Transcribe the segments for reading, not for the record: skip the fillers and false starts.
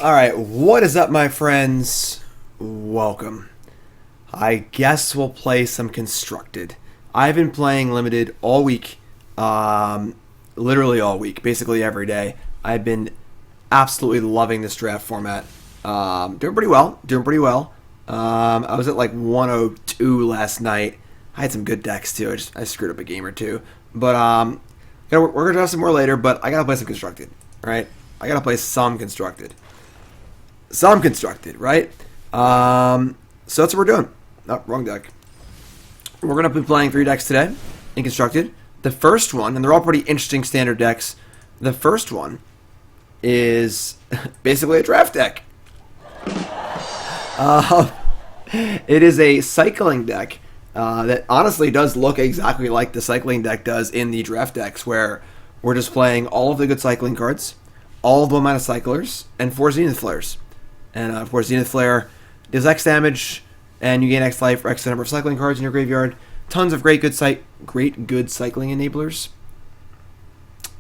Alright, what is up, my friends? Welcome. I guess we'll play some Constructed. I've been playing Limited all week. Literally all week, basically every day. I've been absolutely loving this draft format. Doing pretty well. I was at like 102 last night. I had some good decks too. I screwed up a game or two. But we're going to draft some more later, but I got to play some Constructed, right? I got to play some Constructed. Right? So that's what we're doing. No, wrong deck. We're going to be playing 3 decks today in Constructed. The first one, and they're all pretty interesting standard decks. The first one is basically a draft deck. It is a cycling deck that honestly does look exactly like the cycling deck does in the draft decks, where we're just playing all of the good cycling cards, all of the mana cyclers, and 4 Zenith Flares. And of course, Zenith Flare does X damage, and you gain X life for X number of cycling cards in your graveyard. Tons of great good cycling enablers.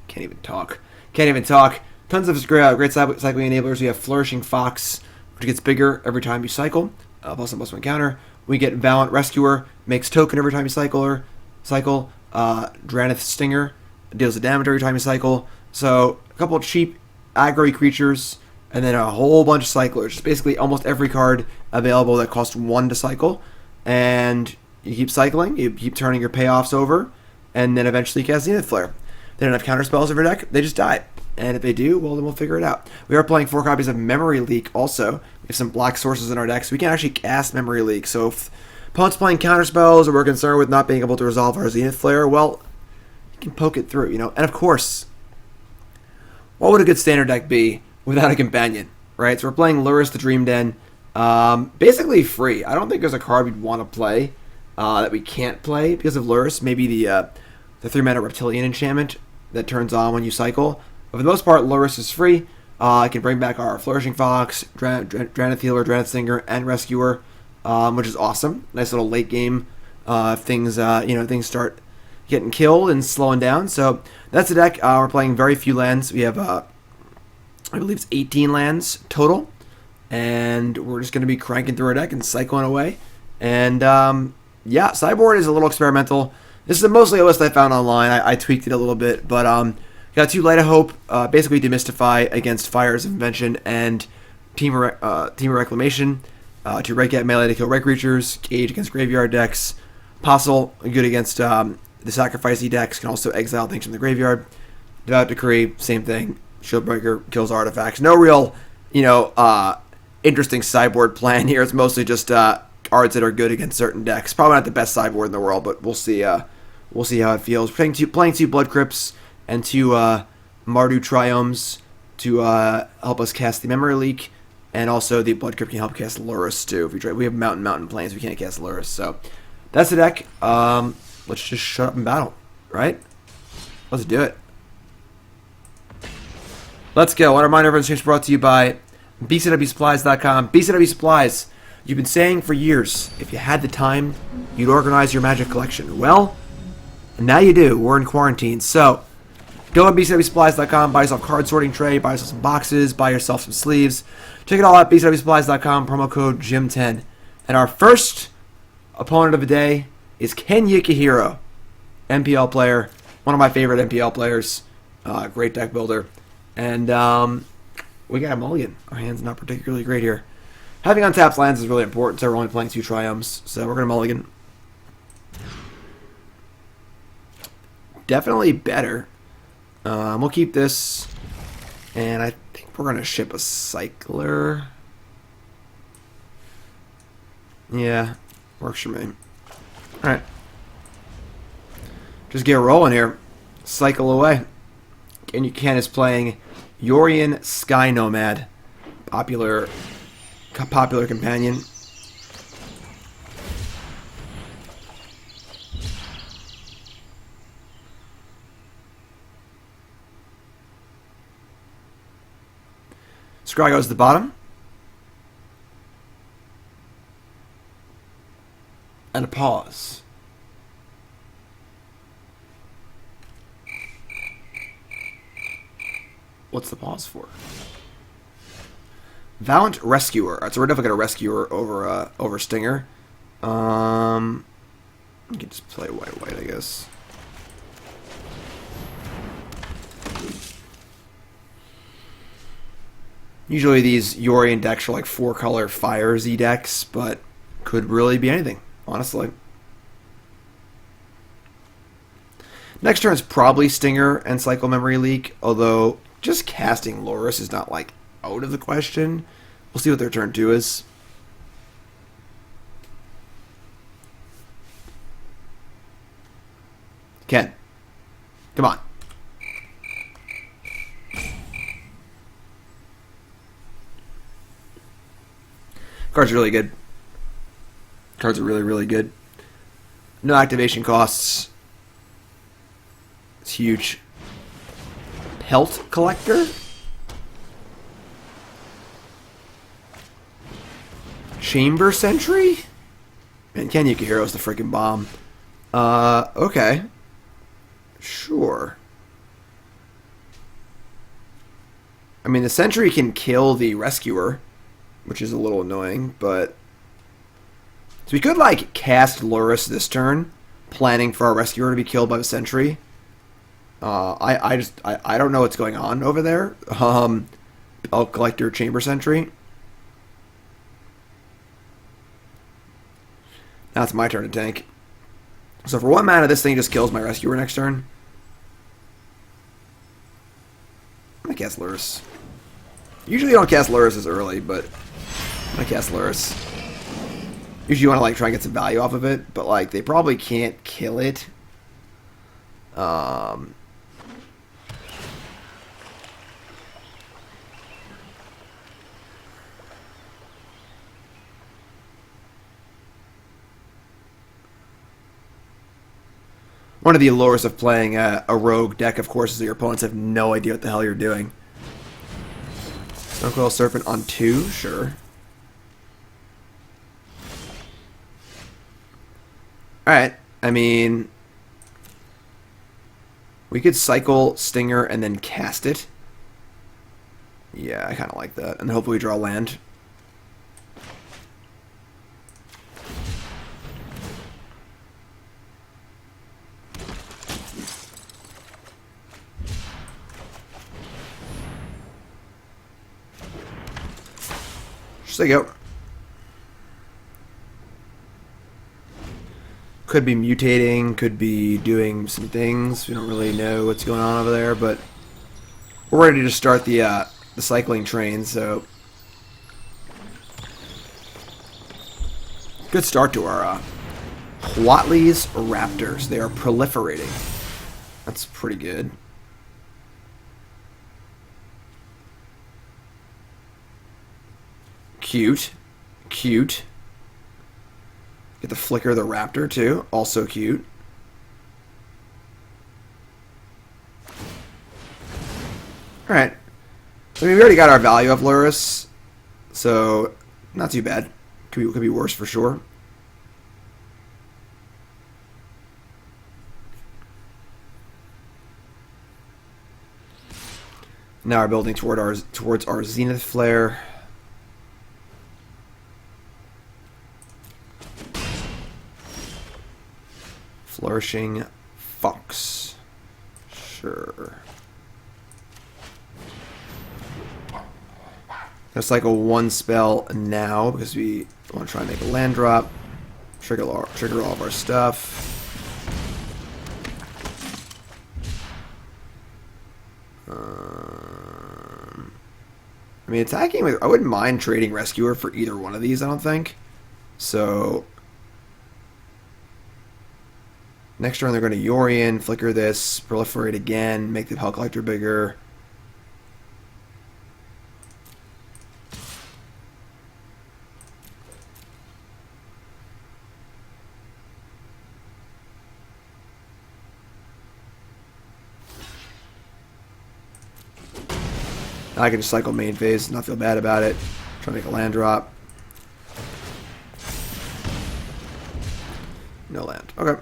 Can't even talk. Tons of great cycling enablers. We have Flourishing Fox, which gets bigger every time you cycle. +1/+1 counter. We get Valiant Rescuer, makes token every time you cycle. Drannith Stinger deals the damage every time you cycle. So a couple of cheap aggro creatures, and then a whole bunch of cyclers. Just basically almost every card available that costs 1 to cycle. And you keep cycling, you keep turning your payoffs over, and then eventually you cast Zenith Flare. They don't have counter spells in your deck, they just die. And if they do, well, then we'll figure it out. We are playing 4 copies of Memory Leak also. We have some black sources in our deck, so we can actually cast Memory Leak. So if opponent's playing counter spells, or we're concerned with not being able to resolve our Zenith Flare, well, you can poke it through, And of course, what would a good standard deck be without a companion, right? So we're playing Lurrus the Dream Den, basically free. I don't think there's a card we'd want to play that we can't play because of Lurrus. Maybe the 3-mana Reptilian enchantment that turns on when you cycle. But for the most part, Lurrus is free. I can bring back our Flourishing Fox, Drannith Healer, Drannith Stinger, and Rescuer, which is awesome. Nice little late game. Things start getting killed and slowing down. So that's the deck. We're playing very few lands. We have I believe it's 18 lands total, and we're just going to be cranking through our deck and cycling away. And Sideboard is a little experimental. This is mostly a list I found online. I tweaked it a little bit, but got 2 Light of Hope, basically demystify against Fires of Invention and Team of Reclamation, 2 Redcap Melee to kill red creatures, Gauge against graveyard decks, Apostle good against the sacrificey decks, can also exile things from the graveyard. Devout Decree, same thing. Shieldbreaker kills artifacts. No real, interesting sideboard plan here. It's mostly just cards that are good against certain decks. Probably not the best sideboard in the world, but we'll see. We'll see how it feels. Playing two Blood Crypts and 2 Mardu Triomes to help us cast the Memory Leak, and also the Blood Crypt can help cast Lurrus too. If we try, we have Mountain Plains, we can't cast Lurrus. So that's the deck. Let's just shut up and battle, right? Let's do it. Let's go. I want to remind everyone this stream is brought to you by BCWSupplies.com. BCW Supplies. You've been saying for years, if you had the time, you'd organize your Magic collection. Well, now you do. We're in quarantine. So, go on BCWSupplies.com, buy yourself a card sorting tray, buy yourself some boxes, buy yourself some sleeves. Check it all out, BCWSupplies.com, promo code GYM10. And our first opponent of the day is KenYukiHero, MPL player, one of my favorite MPL players, great deck builder. And we got a mulligan. Our hand's not particularly great here. Having untapped lands is really important, so we're only playing 2 Triomes. So we're going to mulligan. Definitely better. We'll keep this. And I think we're going to ship a cycler. Yeah, works for me. Alright. Just get rolling here. Cycle away. KenYukiHero is playing Yorion Sky Nomad, popular companion. Scry goes to the bottom. And a pause. What's the pause for? Valiant Rescuer. Alright, so we're definitely going to Rescuer over Stinger. You can just play white, I guess. Usually these Yorion decks are like 4-color Fire Z decks, but could really be anything, honestly. Next turn is probably Stinger and Cycle Memory Leak, although just casting Lurrus is not like out of the question. We'll see what their turn 2 is. Ken, come on. Cards are really good. Cards are really, really good. No activation costs. It's huge. Pelt Collector? Chamber Sentry? Man, KenYukiHero is the freaking bomb. Okay. Sure. I mean, the Sentry can kill the Rescuer, which is a little annoying, but... So we could, like, cast Lurrus this turn, planning for our Rescuer to be killed by the Sentry. I don't know what's going on over there. I'll Collector Chamber Sentry. Now it's my turn to tank. So for 1 mana, this thing just kills my Rescuer next turn. I'm gonna cast Lurrus. Usually you don't cast Lurrus as early, but I'm gonna cast Lurrus. Usually you want to like try and get some value off of it, but like they probably can't kill it. One of the allures of playing a rogue deck, of course, is that your opponents have no idea what the hell you're doing. Stonecoil Serpent on 2, sure. Alright, I mean... We could cycle Stinger and then cast it. Yeah, I kind of like that. And hopefully we draw land. Just there you go. Could be mutating, could be doing some things. We don't really know what's going on over there, but we're ready to start the cycling train, so good start to our Huatli's Raptors. They are proliferating. That's pretty good. Cute. Cute. Get the Flicker of the Raptor, too. Also cute. Alright. I mean, we already got our value of Lurrus, so not too bad. Could be worse for sure. Now we're building towards our Zenith Flare. Flourishing Fox. Sure. Let's cycle 1 spell now because we want to try and make a land drop. Trigger all of our stuff. I mean, attacking with... I wouldn't mind trading Rescuer for either one of these, I don't think. So... Next turn, they're going to Yorion, flicker this, proliferate again, make the Hell Collector bigger. Now I can just cycle main phase, not feel bad about it. Try to make a land drop. No land. Okay.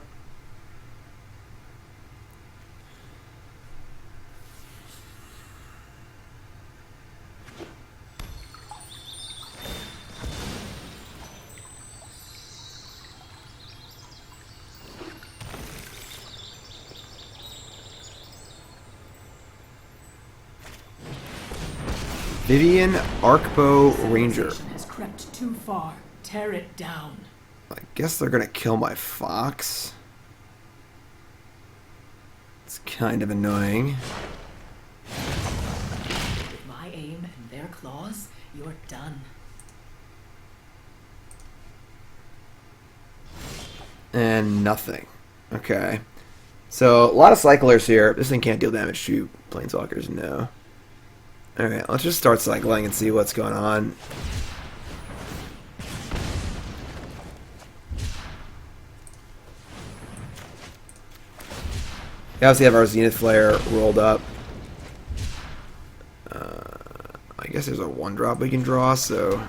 Vivian Arcbow Ranger. Civilization has crept too far. Tear it down. I guess they're gonna kill my fox. It's kind of annoying. With my aim and their claws, you're done. And nothing. Okay. So, a lot of cyclers here. This thing can't deal damage to planeswalkers, no. Alright, let's just start cycling and see what's going on. We obviously have our Zenith Flare rolled up. I guess there's a 1-drop we can draw, so...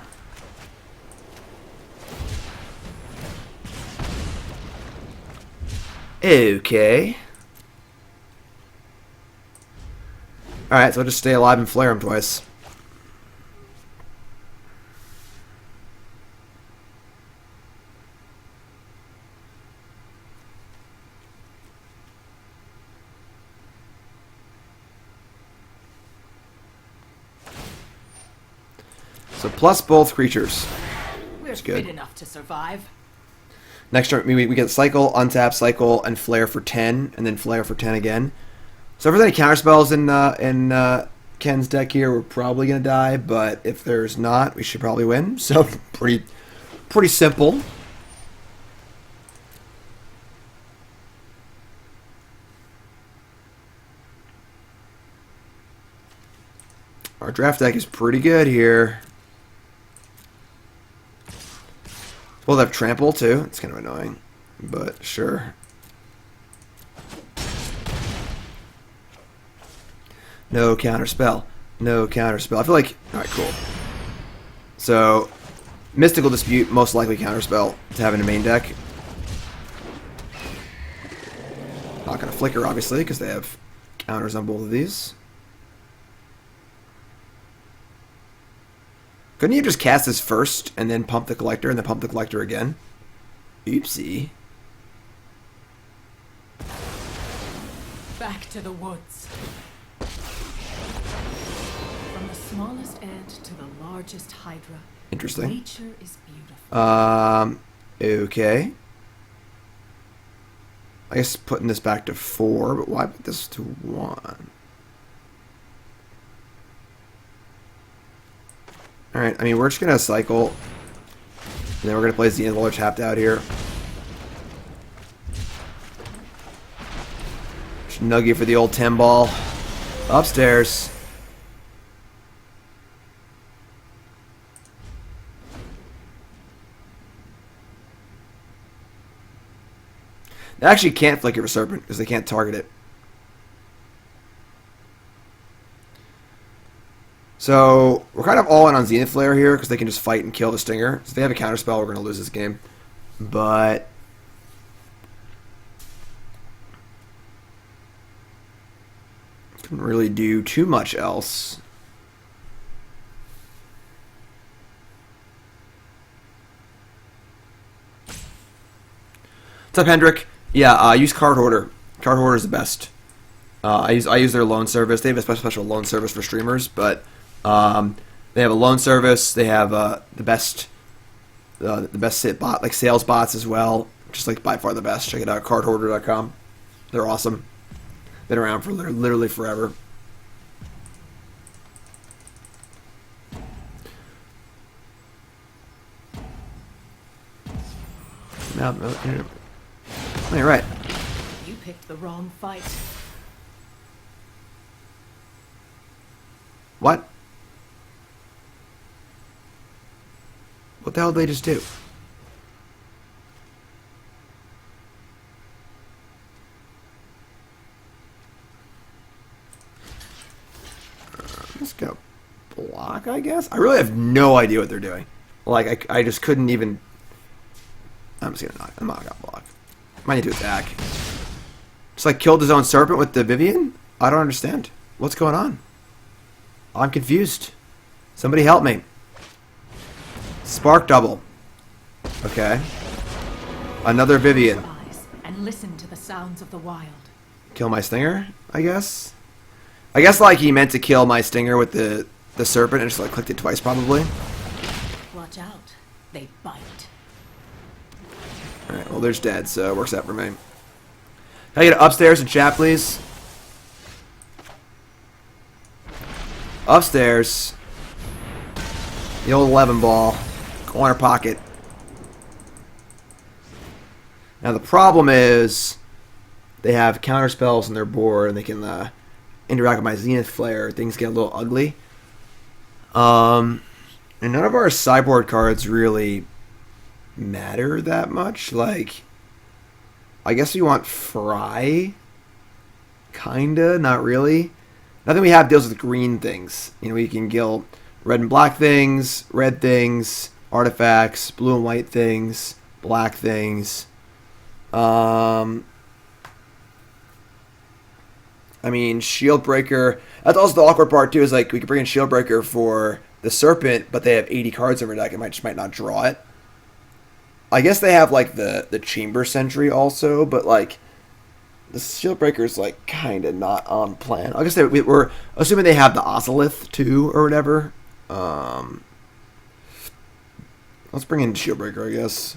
Okay. Alright, so I'll just stay alive and flare him twice. So plus both creatures. We're good. fit enough to survive. Next turn, we get cycle, untap, cycle, and flare for 10, and then flare for 10 again. So if there's any counterspells in Ken's deck here, we're probably gonna die. But if there's not, we should probably win. So pretty simple. Our draft deck is pretty good here. We'll have trample too. It's kind of annoying, but sure. No counterspell. No counterspell. I feel like... Alright, cool. So, Mystical Dispute, most likely counterspell to have in a main deck. Not going to flicker, obviously, because they have counters on both of these. Couldn't you just cast this first, and then pump the Collector, and then pump the Collector again? Oopsie. Back to the woods. From the smallest ant to the largest hydra. Interesting. Nature is beautiful. Okay. I guess putting this back to 4, but why put this to 1? Alright, I mean, we're just going to cycle. And then we're going to play Zenith Flare tapped out here. Just nugget for the old 10 ball. Upstairs. They actually can't flicker for Serpent because they can't target it. So, we're kind of all in on Zenith Flare here because they can just fight and kill the Stinger. So if they have a counterspell, we're going to lose this game. But... couldn't really do too much else. What's up, Hendrick? Yeah, use Card Hoarder. Card Hoarder is the best. I use their loan service. They have a special loan service for streamers, but they have a loan service. They have the best sit bot, like sales bots as well. Just like by far the best. Check it out, cardhoarder.com. They're awesome. Been around for literally forever. No, you're right. You picked the wrong fight. What? What the hell did they just do? Let's go block, I guess? I really have no idea what they're doing. Like, I just couldn't even... I'm just gonna knock. I'm not gonna block. Might need to attack. Just like killed his own Serpent with the Vivian? I don't understand. What's going on? I'm confused. Somebody help me. Spark double. Okay. Another Vivian. And listen to the sounds of the wild. Kill my Stinger, I guess? I guess like he meant to kill my Stinger with the the Serpent and just like clicked it twice probably. Watch out. They bite. Alright, well there's dead, so it works out for me. Can I get upstairs in chat, please? Upstairs. The old 11 ball. Corner pocket. Now the problem is they have counter spells on their board and they can interact with my Zenith Flare. Things get a little ugly. And none of our sideboard cards really matter that much. Like, I guess we want Fry. Kinda, not really. Nothing we have deals with green things. You know, we can kill red and black things, red things, artifacts, blue and white things, black things. I mean, Shieldbreaker. That's also the awkward part too. Is like we could bring in Shieldbreaker for the Serpent, but they have 80 cards in their deck. It might not draw it. I guess they have like the Chamber Sentry also, but like the Shieldbreaker is like kind of not on plan. I guess we're assuming they have the Ozolith too or whatever. Let's bring in Shieldbreaker, I guess.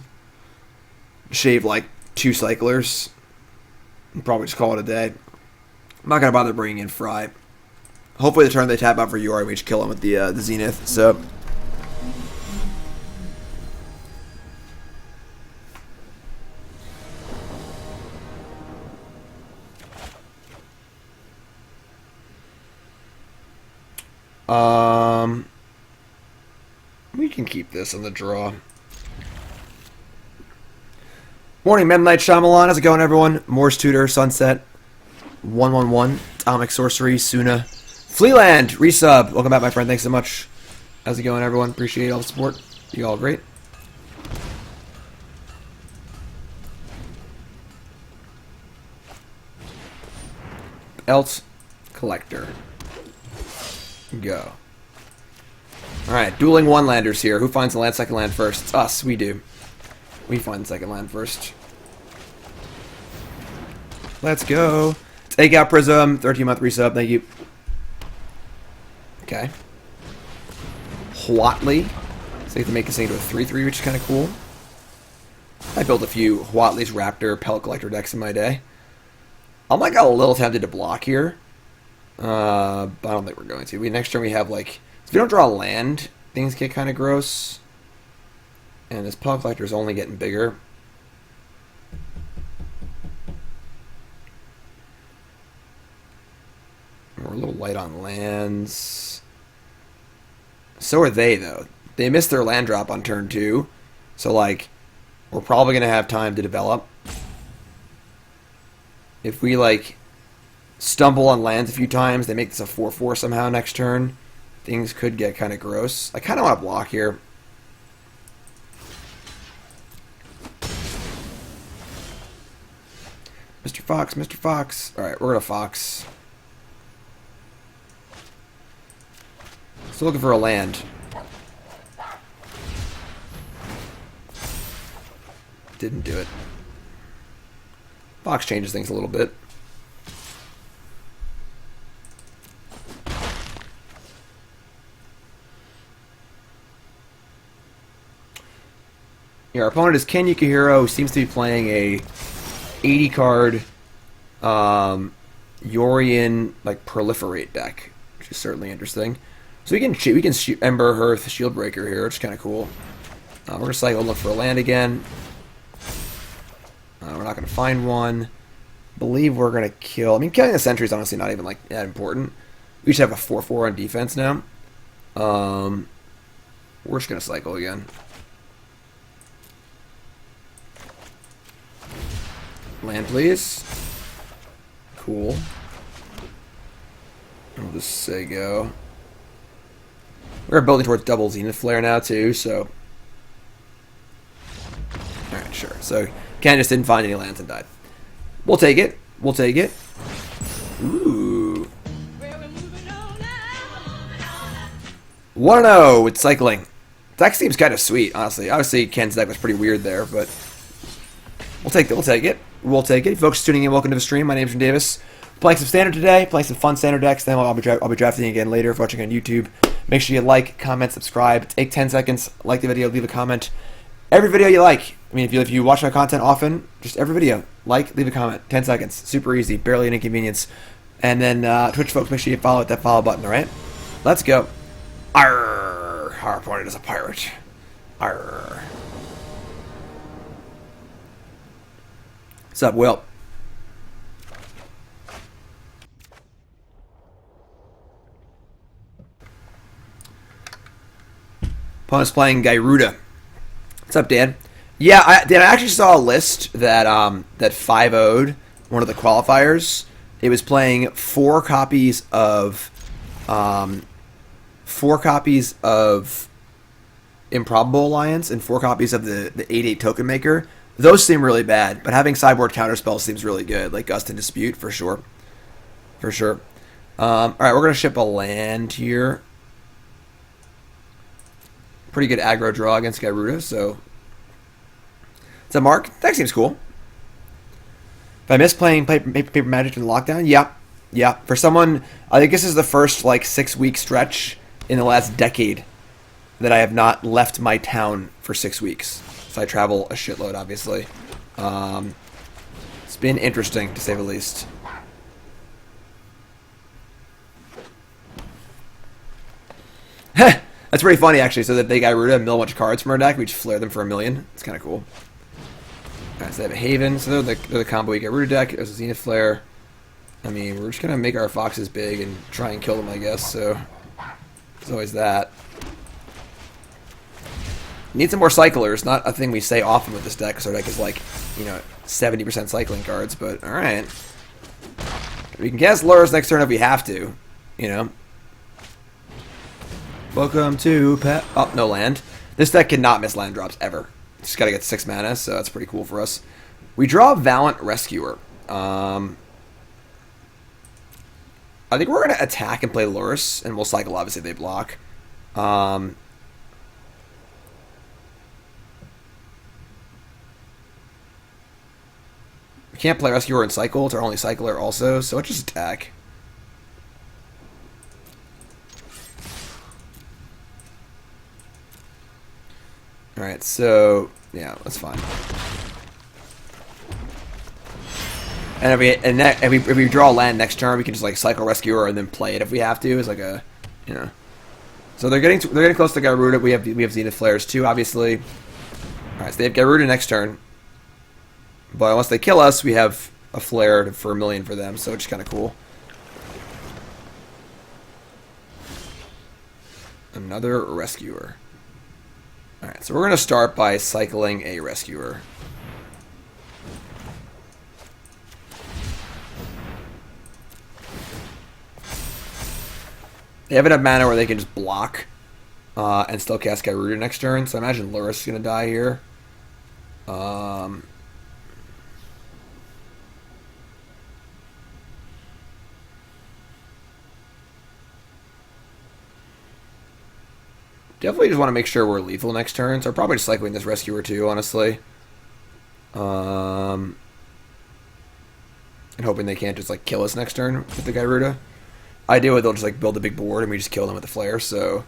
Shave like 2 cyclers. And probably just call it a day. I'm not gonna bother bringing in Fry. Hopefully the turn they tap out for Yori, we just kill him with the Zenith. So. We can keep this in the draw. Morning, Mem Knight Shyamalan. How's it going, everyone? Morse Tutor, Sunset, 111, Atomic Sorcery, Suna, Fleeland, resub. Welcome back, my friend. Thanks so much. How's it going, everyone? Appreciate all the support. You all great. Elt Collector. Go. Alright, dueling one-landers here. Who finds the land, second land first? It's us. We do. We find the second land first. Let's go. Take out Prism. 13-month resub. Thank you. Okay. Huatley. So you have to make this thing into a 3-3, which is kind of cool. I built a few Huatley's Raptor Pellet Collector decks in my day. I'm like a little tempted to block here. But I don't think we're going to. Next turn we have like... If we don't draw land, things get kind of gross. And this Pellet Collector is only getting bigger. We're a little light on lands. So are they, though. They missed their land drop on turn 2. So, like, we're probably going to have time to develop. If we, like, stumble on lands a few times, they make this a 4-4 somehow next turn. Things could get kind of gross. I kind of want to block here. Mr. Fox, Mr. Fox. Alright, we're going to Fox. Still looking for a land. Didn't do it. Fox changes things a little bit. Yeah, our opponent is KenYukiHero, who seems to be playing a 80 card Yorian like proliferate deck, which is certainly interesting. So we can shoot Embereth Shieldbreaker here, which is kind of cool. We're gonna cycle and look for a land again. We're not gonna find one. Believe we're gonna kill. I mean, killing the sentry is honestly not even like that important. We just have a 4/4 on defense now. We're just gonna cycle again. Land, please. Cool. We'll just say go. We're building towards double Zenith Flare now, too, so... Alright, sure. So, Ken just didn't find any lands and died. We'll take it. We'll take it. Ooh. 1-0 with cycling. Deck seems kind of sweet, honestly. Obviously, Ken's deck was pretty weird there, but... We'll take it. We'll take it. We'll take it. Folks tuning in, welcome to the stream. My name's Davis. Playing some Standard today. Playing some fun Standard decks. Then I'll be drafting again later if watching on YouTube. Make sure you like, comment, subscribe. Take 10 seconds, like the video, leave a comment. Every video you like. I mean, if you watch my content often, just every video, like, leave a comment. 10 seconds. Super easy. Barely an inconvenience. And then Twitch folks, make sure you follow with that follow button, all right? Let's go. Arr! Our opponent is a pirate. Arr. What's up, Will? Opponent's playing Gyruda. What's up, Dan? Yeah, Dan, I actually saw a list that that 5-0'd one of the qualifiers. It was playing 4 copies of Improbable Alliance and 4 copies of the 8/8 Token Maker. Those seem really bad, but having Sideboard Counterspell seems really good, like Gust and Dispute for sure. For sure. All right, we're gonna ship a land here. Pretty good aggro draw against Gyruda, so. What's up, Mark? That seems cool. If I miss playing Paper Magic in Lockdown, yeah. Yeah. For someone, I think this is the first, like, 6-week stretch in the last decade that I have not left my town for 6 weeks. So I travel a shitload, obviously. It's been interesting, to say the least. That's pretty funny, actually. So that they got rid of a bunch of cards from our deck. We just flare them for $1 million. It's kind of cool. Alright, so they have a Haven. So they're the combo we get Gyruda deck. There's a Zenith Flare. I mean, we're just going to make our foxes big and try and kill them, I guess. So there's always that. Need some more cyclers. Not a thing we say often with this deck, because our deck is like, 70% cycling cards. But, alright. We can cast Lurrus next turn if we have to. Welcome to Pet. Oh, no land. This deck cannot miss land drops ever. Just gotta get 6 mana, so that's pretty cool for us. We draw Valiant Rescuer. I think we're gonna attack and play Lurrus, and we'll cycle obviously if they block. We can't play Rescuer and cycle. It's our only cycler also, so let's just attack. Alright, so yeah, that's fine. And if we draw a land next turn, we can just like cycle Rescuer and then play it if we have to. It's like a, So they're getting close to Gyruda. We have Zenith Flares too, obviously. Alright, so they have Gyruda next turn. But once they kill us, we have a flare for $1 million for them, so it's kind of cool. Another Rescuer. Alright, so we're going to start by cycling a Rescuer. They have enough mana where they can just block and still cast Gyruda next turn, so I imagine Lurrus is going to die here. Definitely just want to make sure we're lethal next turn, so I'm probably just cycling this Rescuer too, honestly. And hoping they can't just like kill us next turn with the Gyruda. Ideally, they'll just like build a big board and we just kill them with the flare, so.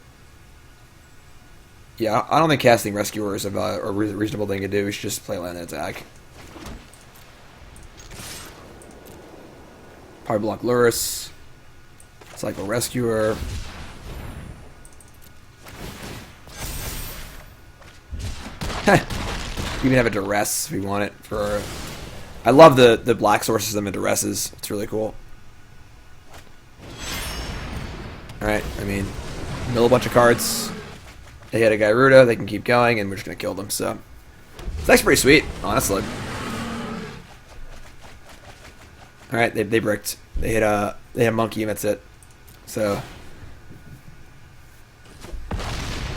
Yeah, I don't think casting Rescuer is a reasonable thing to do. We should just play land and attack. Probably block Lurrus. Cycle Rescuer. We even have a Duress if we want it for. I love the black source system and Duresses. It's really cool. Alright, I mean, mill a bunch of cards. They hit a Gyruda, they can keep going, and we're just gonna kill them, so. It's actually pretty sweet, honestly. Alright, they bricked. They hit a monkey and that's it. So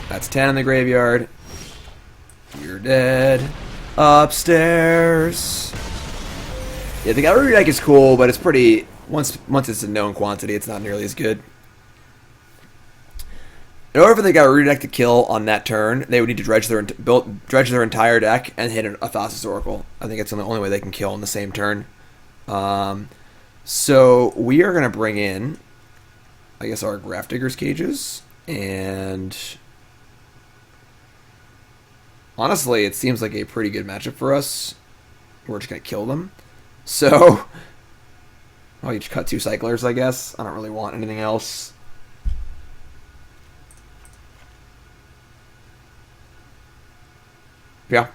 that's 10 in the graveyard. You're dead. Upstairs. Yeah, the Gyruda deck is cool, but it's pretty. Once it's a known quantity, it's not nearly as good. In order for the Gyruda deck to kill on that turn, they would need to dredge their entire deck and hit a Thassa's Oracle. I think it's the only way they can kill on the same turn. So we are gonna bring in, I guess, our Grafdigger's cages. And honestly, it seems like a pretty good matchup for us. We're just going to kill them. So, I'll each cut 2 cyclers, I guess. I don't really want anything else. Yeah.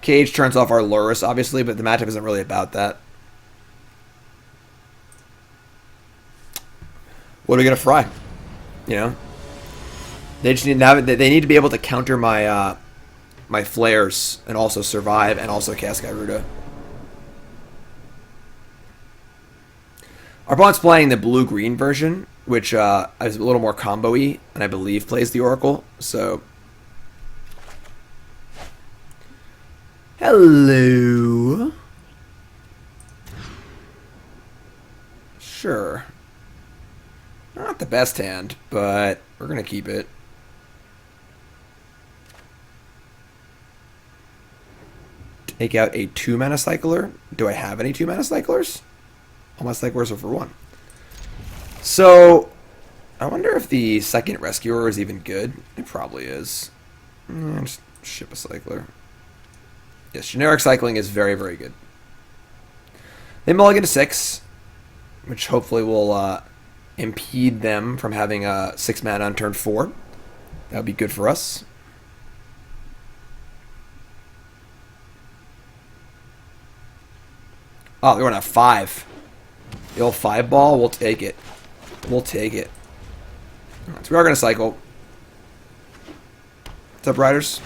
Cage turns off our Lurrus, obviously, but the matchup isn't really about that. What are we going to fry? You know? They just need to have it. They need to be able to counter my my flares and also survive and also cast Gyruda. Our opponent's playing the blue-green version, which is a little more combo-y, and I believe plays the Oracle. So, hello. Sure. Not the best hand, but we're gonna keep it. Take out a 2-mana cycler. Do I have any 2-mana cyclers? All my cyclers are for 1. So, I wonder if the second Rescuer is even good. It probably is. Just ship a cycler. Yes, generic cycling is very, very good. They mulligan to 6, which hopefully will impede them from having a 6-mana on turn 4. That would be good for us. Oh, they're going to have 5. The old 5 ball, we'll take it. We'll take it. Right, so we are going to cycle. What's up, Riders?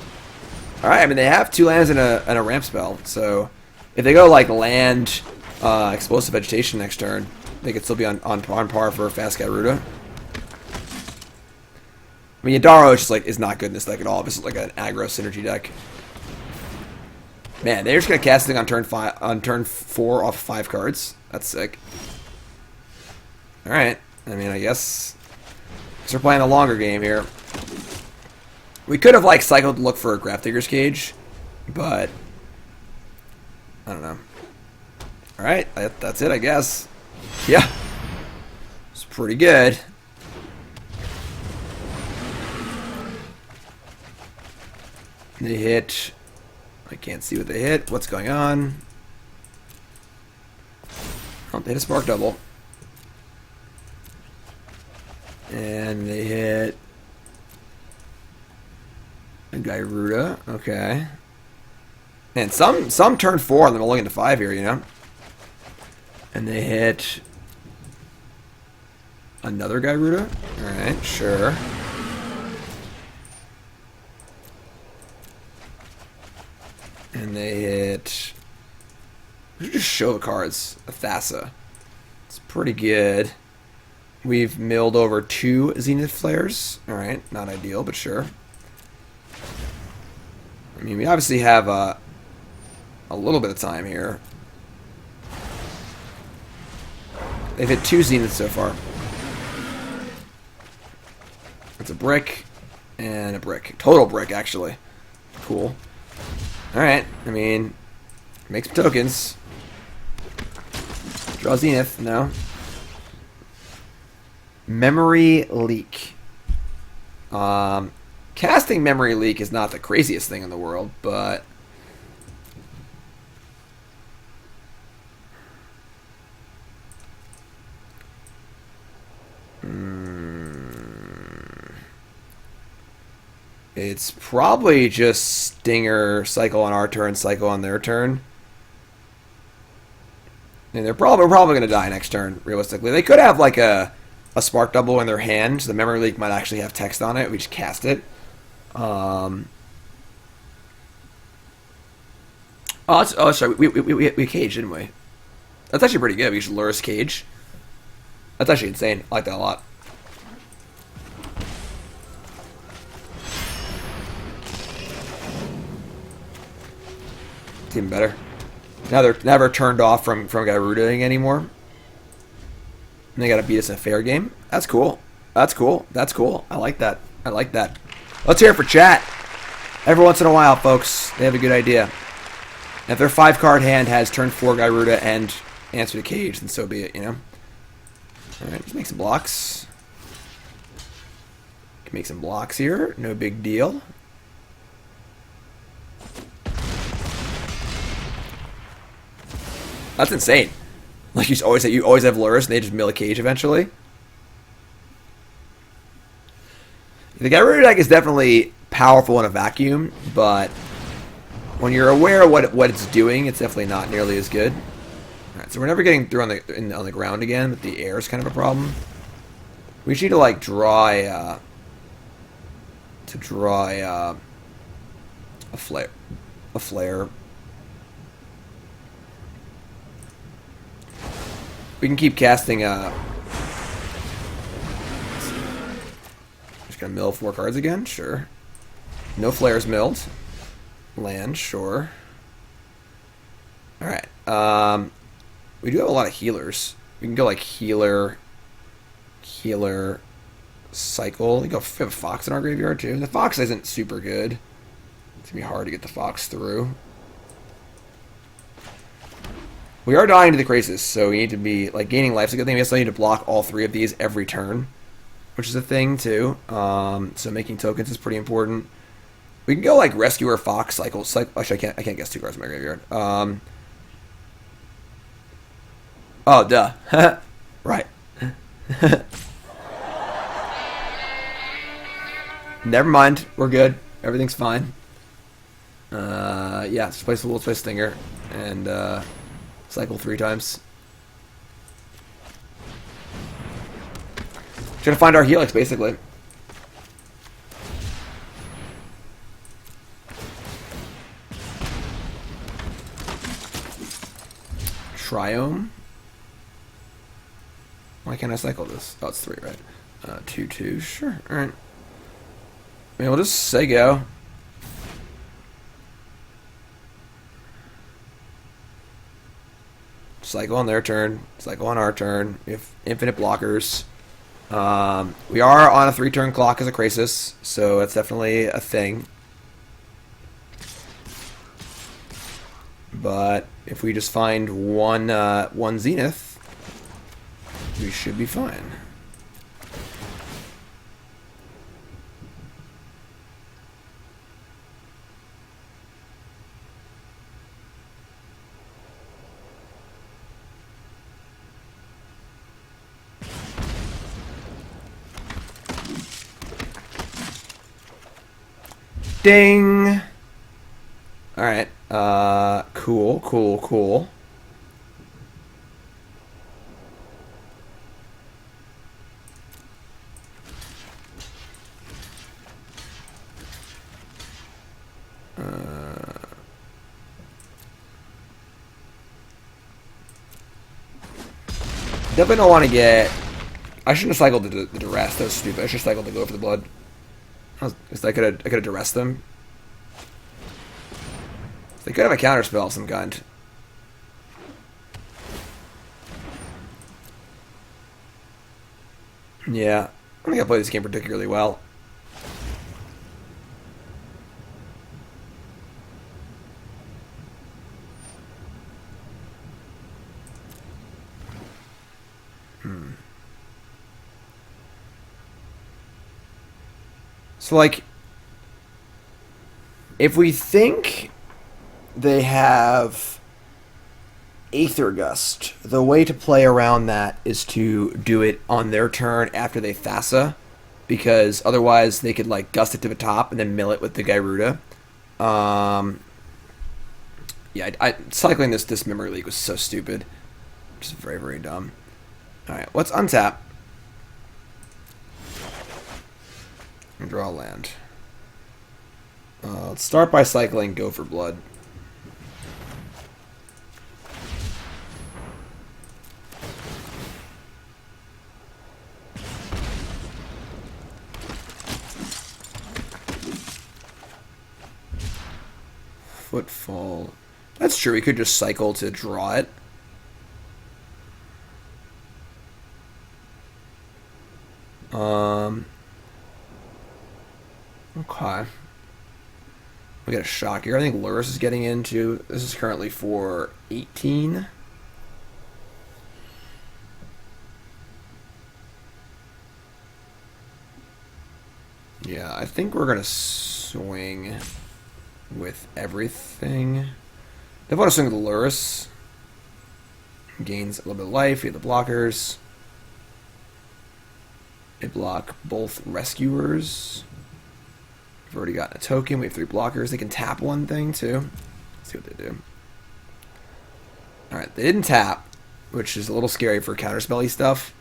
Alright, I mean, they have 2 lands and a ramp spell, so if they go, like, land explosive vegetation next turn, they could still be on par for a fast Gyruda. I mean, Yadaro is just, like, is not good in this deck at all. This is like an aggro synergy deck. Man, they're just gonna cast it on turn 4 off 5 cards. That's sick. All right. I mean, I guess we're playing a longer game here. We could have like cycled to look for a Grafdigger's Cage, but I don't know. All right, that's it, I guess. Yeah, it's pretty good. They hit. I can't see what they hit. What's going on? Oh, they hit a Spark Double. And they hit a Gyruda. Okay. Man, some turn 4 and then we're looking to 5 here, you know? And they hit another Gyruda. Alright, sure. And they hit... We should just show the cards. A Thassa. It's pretty good. We've milled over 2 Zenith Flares. Alright, not ideal, but sure. I mean, we obviously have a little bit of time here. They've hit 2 Zeniths so far. It's a brick and a brick. Total brick, actually. Cool. Alright, I mean, make some tokens. Draw Zenith, no. Memory Leak. Casting Memory Leak is not the craziest thing in the world, but... It's probably just Stinger, cycle on our turn, cycle on their turn. And we're probably going to die next turn, realistically. They could have like a Spark Double in their hand, so the Memory Leak might actually have text on it. We just cast it. Oh, sorry. We caged, didn't we? That's actually pretty good. We should Lurrus Cage. That's actually insane. I like that a lot. It's even better. Now they're never turned off from Gyruda anymore. And they got to beat us in a fair game. That's cool. That's cool. That's cool. I like that. I like that. Let's hear it for chat. Every once in a while, folks, they have a good idea. And if their 5-card hand has turn 4 Gyruda and answer the cage, then so be it, you know? Alright, let's make some blocks. make some blocks here. No big deal. That's insane. Like you always have Lurrus and they just mill a cage eventually. The Gyruda deck is definitely powerful in a vacuum, but when you're aware of what it's doing, it's definitely not nearly as good. Alright, so we're never getting through on the ground again, but the air is kind of a problem. We just need to like draw a flare. We can keep casting just gonna mill 4 cards again, sure. No flares milled. Land, sure. Alright. We do have a lot of healers. We can go like healer, cycle. We can go have a fox in our graveyard too. The fox isn't super good. It's gonna be hard to get the fox through. We are dying to the crisis, so we need to be like gaining life's a good thing. We also need to block all 3 of these every turn, which is a thing too. So making tokens is pretty important. We can go like rescuer, fox, cycle. Actually, I can't guess 2 cards in my graveyard. Oh, duh. Right. Never mind. We're good. Everything's fine. Yeah, let's play Savai Stinger and cycle 3 times. Trying to find our helix, basically. Triome. Why can't I cycle this? Oh, it's 3, right? 2/2, sure. Alright. I mean, we'll just say go. Cycle on their turn. Cycle on our turn. We have infinite blockers. We are on a 3-turn clock as a crisis, so that's definitely a thing. But if we just find one Zenith, we should be fine. Ding! Alright, cool. Definitely don't want to get... I shouldn't have cycled the duress. That was stupid. I should have cycled to go for the blood. I could have duressed them. They could have a counter spell of some kind. Yeah, I think I played this game particularly well. So, like, if we think they have Aether Gust, the way to play around that is to do it on their turn after they Thassa, because otherwise they could, like, gust it to the top and then mill it with the Gyruda. Yeah, cycling this memory leak was so stupid. Just very, very dumb. Alright, let's untap. And draw land. Let's start by cycling Go for Blood. Footfall. That's true, we could just cycle to draw it. Okay. We got a shock here. I think Lurrus is getting into. This is currently for 18. Yeah, I think we're gonna swing with everything. They want to swing with the Lurrus. Gains a little bit of life. We have the blockers. They block both rescuers. We've already gotten a token. We have 3 blockers. They can tap one thing too. Let's see what they do. Alright, they didn't tap, which is a little scary for counterspelly stuff.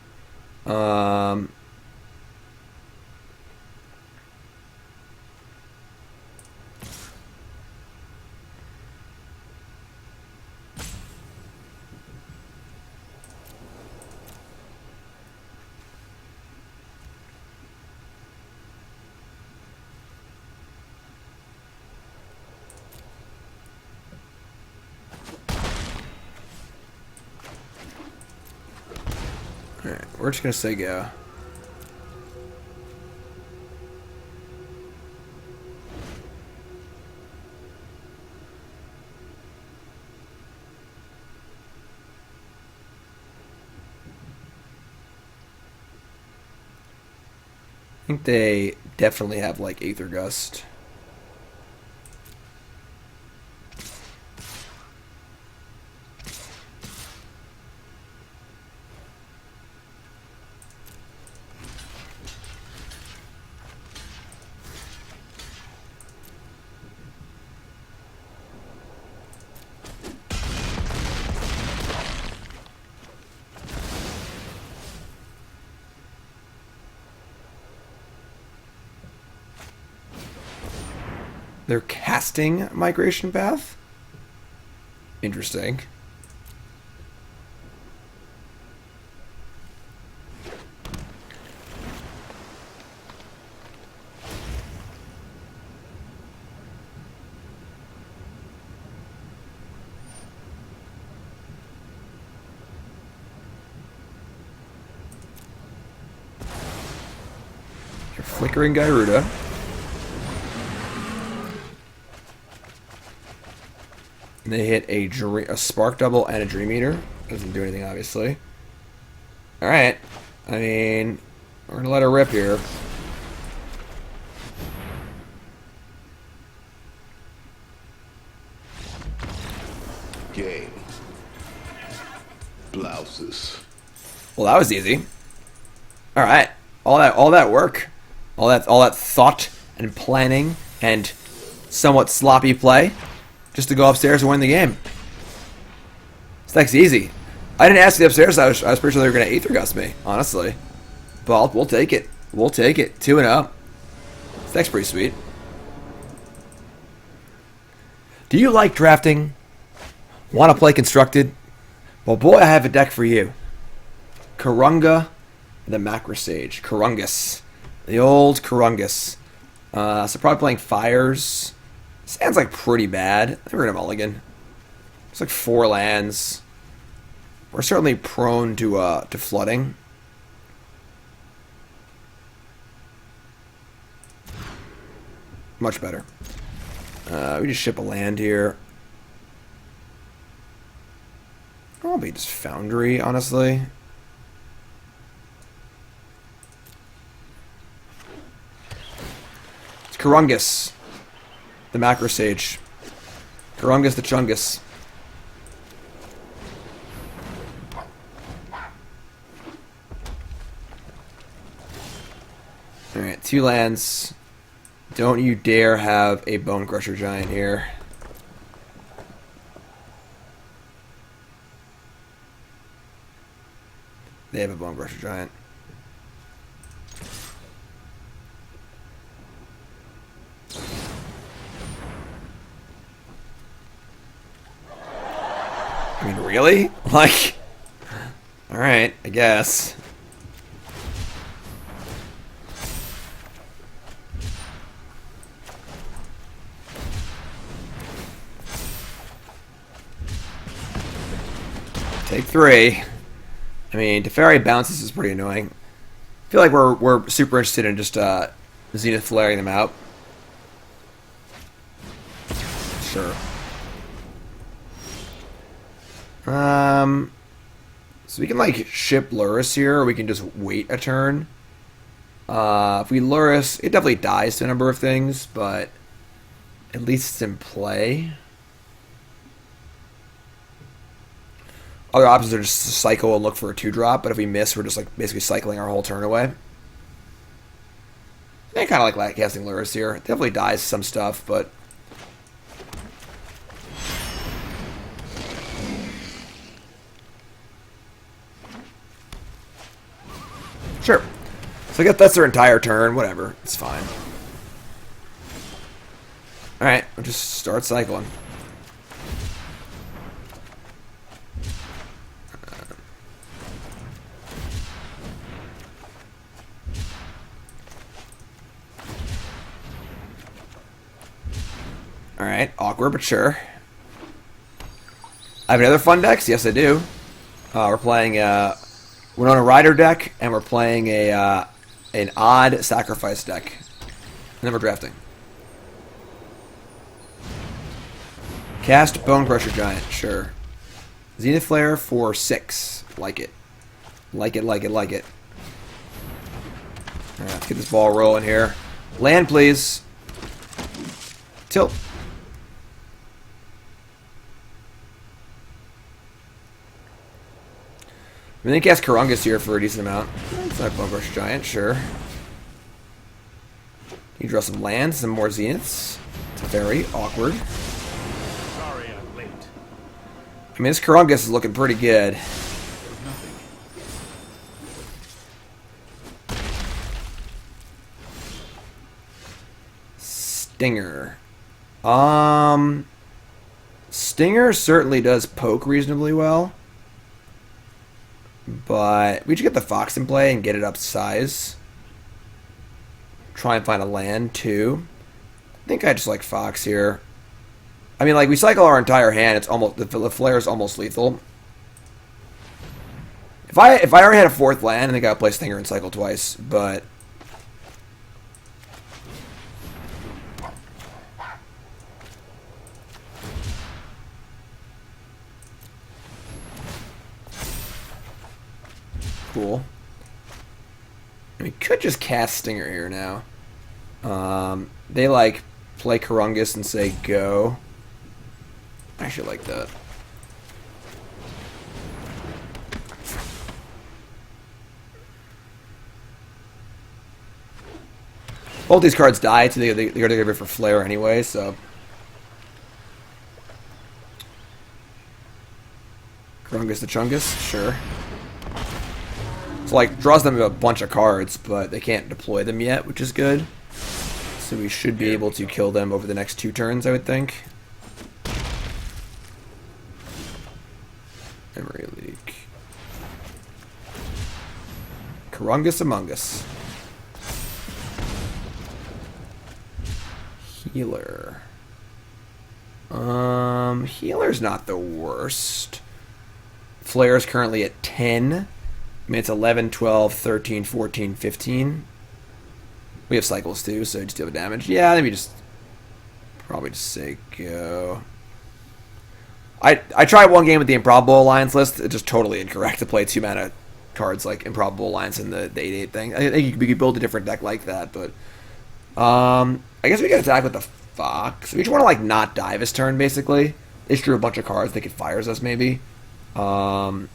Alright, we're just gonna say go. I think they definitely have like Aether Gust. They're casting Migration Path? Interesting. You're flickering Gyruda. And they hit a Spark Double and a Dream Eater. Doesn't do anything, obviously. Alright. I mean, we're going to let her rip here. Game. Blouses. Well, that was easy. Alright. All that work. All that thought and planning and somewhat sloppy play. Just to go upstairs and win the game. This deck's easy. I didn't ask the upstairs. I was pretty sure they were going to Aether Gust me, honestly. But we'll take it. We'll take it. 2-0. This deck's pretty sweet. Do you like drafting? Want to play Constructed? Well, boy, I have a deck for you. Karunga, the Macro Sage. Karungus. The old Karungus. So probably playing Fires. Sounds like pretty bad. I think we're gonna mulligan. It's like 4 lands. We're certainly prone to flooding. Much better. We just ship a land here. Probably just Foundry, honestly. It's Karungus. The Macro Sage. Karungus the Chungus. Alright, 2 lands. Don't you dare have a Bone Crusher Giant here. They have a Bone Crusher Giant. I mean, really? Like, alright, I guess. Take 3. I mean, Teferi bounces is pretty annoying. I feel like we're super interested in just Zenith Flaring them out. Sure. So we can like ship Lurrus here, or we can just wait a turn. If we Lurrus, it definitely dies to a number of things, but at least it's in play. Other options are just to cycle and look for a 2-drop, but if we miss, we're just like basically cycling our whole turn away. I kind of like casting Lurrus here. It definitely dies some stuff, but sure. So I guess that's their entire turn. Whatever. It's fine. Alright, we'll just start cycling. Alright, awkward, but sure. I have any other fun decks? Yes, I do. We're playing, we're on a Rider deck, and we're playing an odd Sacrifice deck. And then we're drafting. Cast Bone Crusher Giant, sure. Zenith Flare for 6. Like it. Like it, like it, like it. Alright, let's get this ball rolling here. Land, please. Tilt. I'm going to cast Karungus here for a decent amount. It's not Bone Crusher Giant, sure. You draw some lands, some more Zeniths. It's very awkward. Sorry I'm late. I mean, this Karungus is looking pretty good. Stinger. Stinger certainly does poke reasonably well. But we should get the Fox in play and get it up size. Try and find a land, too. I think I just like Fox here. I mean, like, we cycle our entire hand. It's almost... The Flare is almost lethal. If I already had a 4th land, I think I would play Stinger and cycle twice. But... cool. We could just cast Stinger here now. They like play Karungus and say go. I actually like that. Both these cards die to they're going to go for Flare anyway, so. Karungus the Chungus, sure. So, like, draws them a bunch of cards, but they can't deploy them yet, which is good. So we should be able to kill them over the next 2 turns, I would think. Memory Leak. Karungus Among Us. Healer. Healer's not the worst. Flare's currently at 10. I mean, it's 11, 12, 13, 14, 15. We have cycles too, so just deal with damage. Yeah, maybe just... probably just say go. I tried one game with the Improbable Alliance list. It's just totally incorrect to play 2-mana cards like Improbable Alliance and the 8/8 thing. I think we could build a different deck like that, but... I guess we can attack with the Fox. We just want to, like, not die this turn, basically. They just drew a bunch of cards. They could fires us, maybe. Our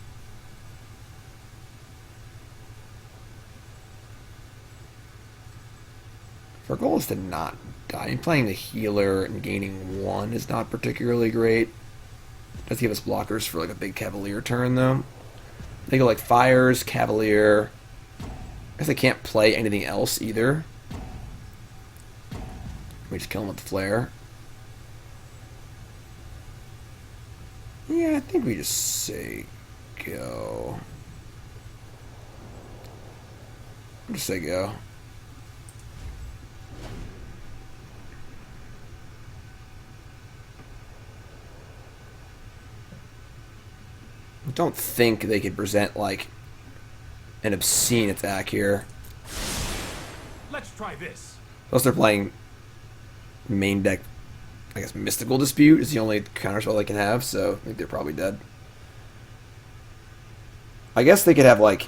goal is to not die. Playing the healer and gaining 1 is not particularly great. It does give us blockers for like a big Cavalier turn, though. They go like Fires, Cavalier. I guess they can't play anything else either. We just kill them with the Flare. Yeah, I think we just say go. I'll just say go. I don't think they could present, like, an obscene attack here. Let's try this. Unless they're playing main deck, I guess Mystical Dispute is the only counterspell they can have, so I think they're probably dead. I guess they could have, like,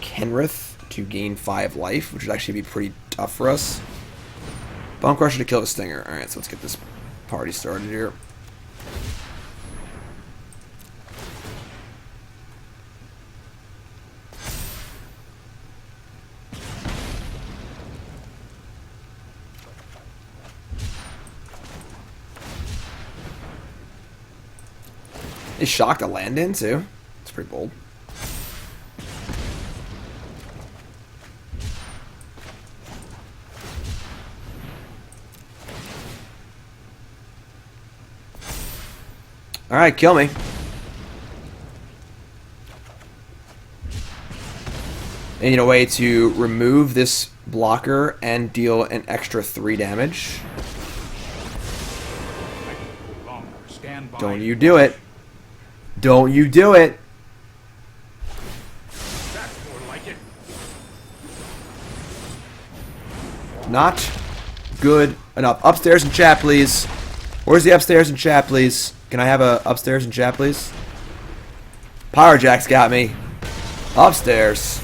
Kenrith to gain 5 life, which would actually be pretty tough for us. Bone Crusher to kill the Stinger. Alright, so let's get this party started here. Is Shock a land in too? It's pretty bold. Alright, kill me. I need a way to remove this blocker and deal an extra 3 damage. Don't you do it. Don't you do it. That's more like it. Not good enough. Upstairs in chat, please. Where's the upstairs in chat, please? Can I have a upstairs in chat, please? Pyrojack's got me. Upstairs.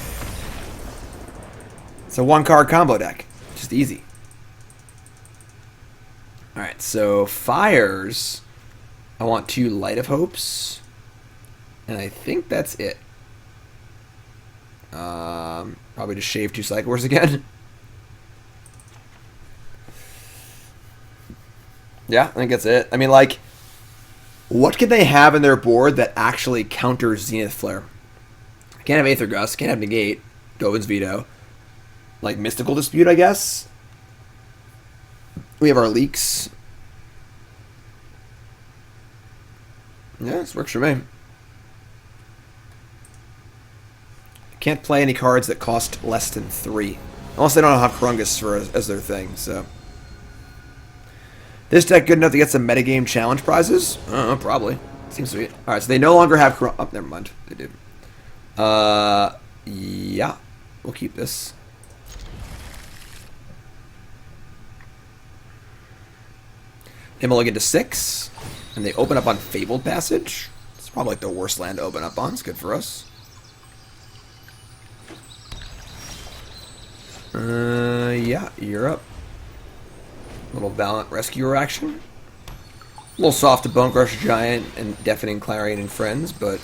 It's a 1-card combo deck. Just easy. Alright, so fires. I want 2 Light of Hopes. And I think that's it. Probably just shave 2 Cycle Wars again. Yeah, I think that's it. I mean, like, what can they have in their board that actually counters Zenith Flare? Can't have Aether Gust, can't have Negate, Dovin's Veto. Like, Mystical Dispute, I guess. We have our Leaks. Yeah, this works for me. Can't play any cards that cost less than 3. Unless they don't have Krungus as their thing, so. This deck good enough to get some metagame challenge prizes? Probably. Seems sweet. Alright, so they no longer have oh, never mind. They do. Yeah. We'll keep this. They mulligan to 6. And they open up on Fabled Passage. It's probably like the worst land to open up on. It's good for us. Yeah, you're up. Little Valiant Rescuer action. A little soft to Bone Crusher Giant and Deafening Clarion and Friends, but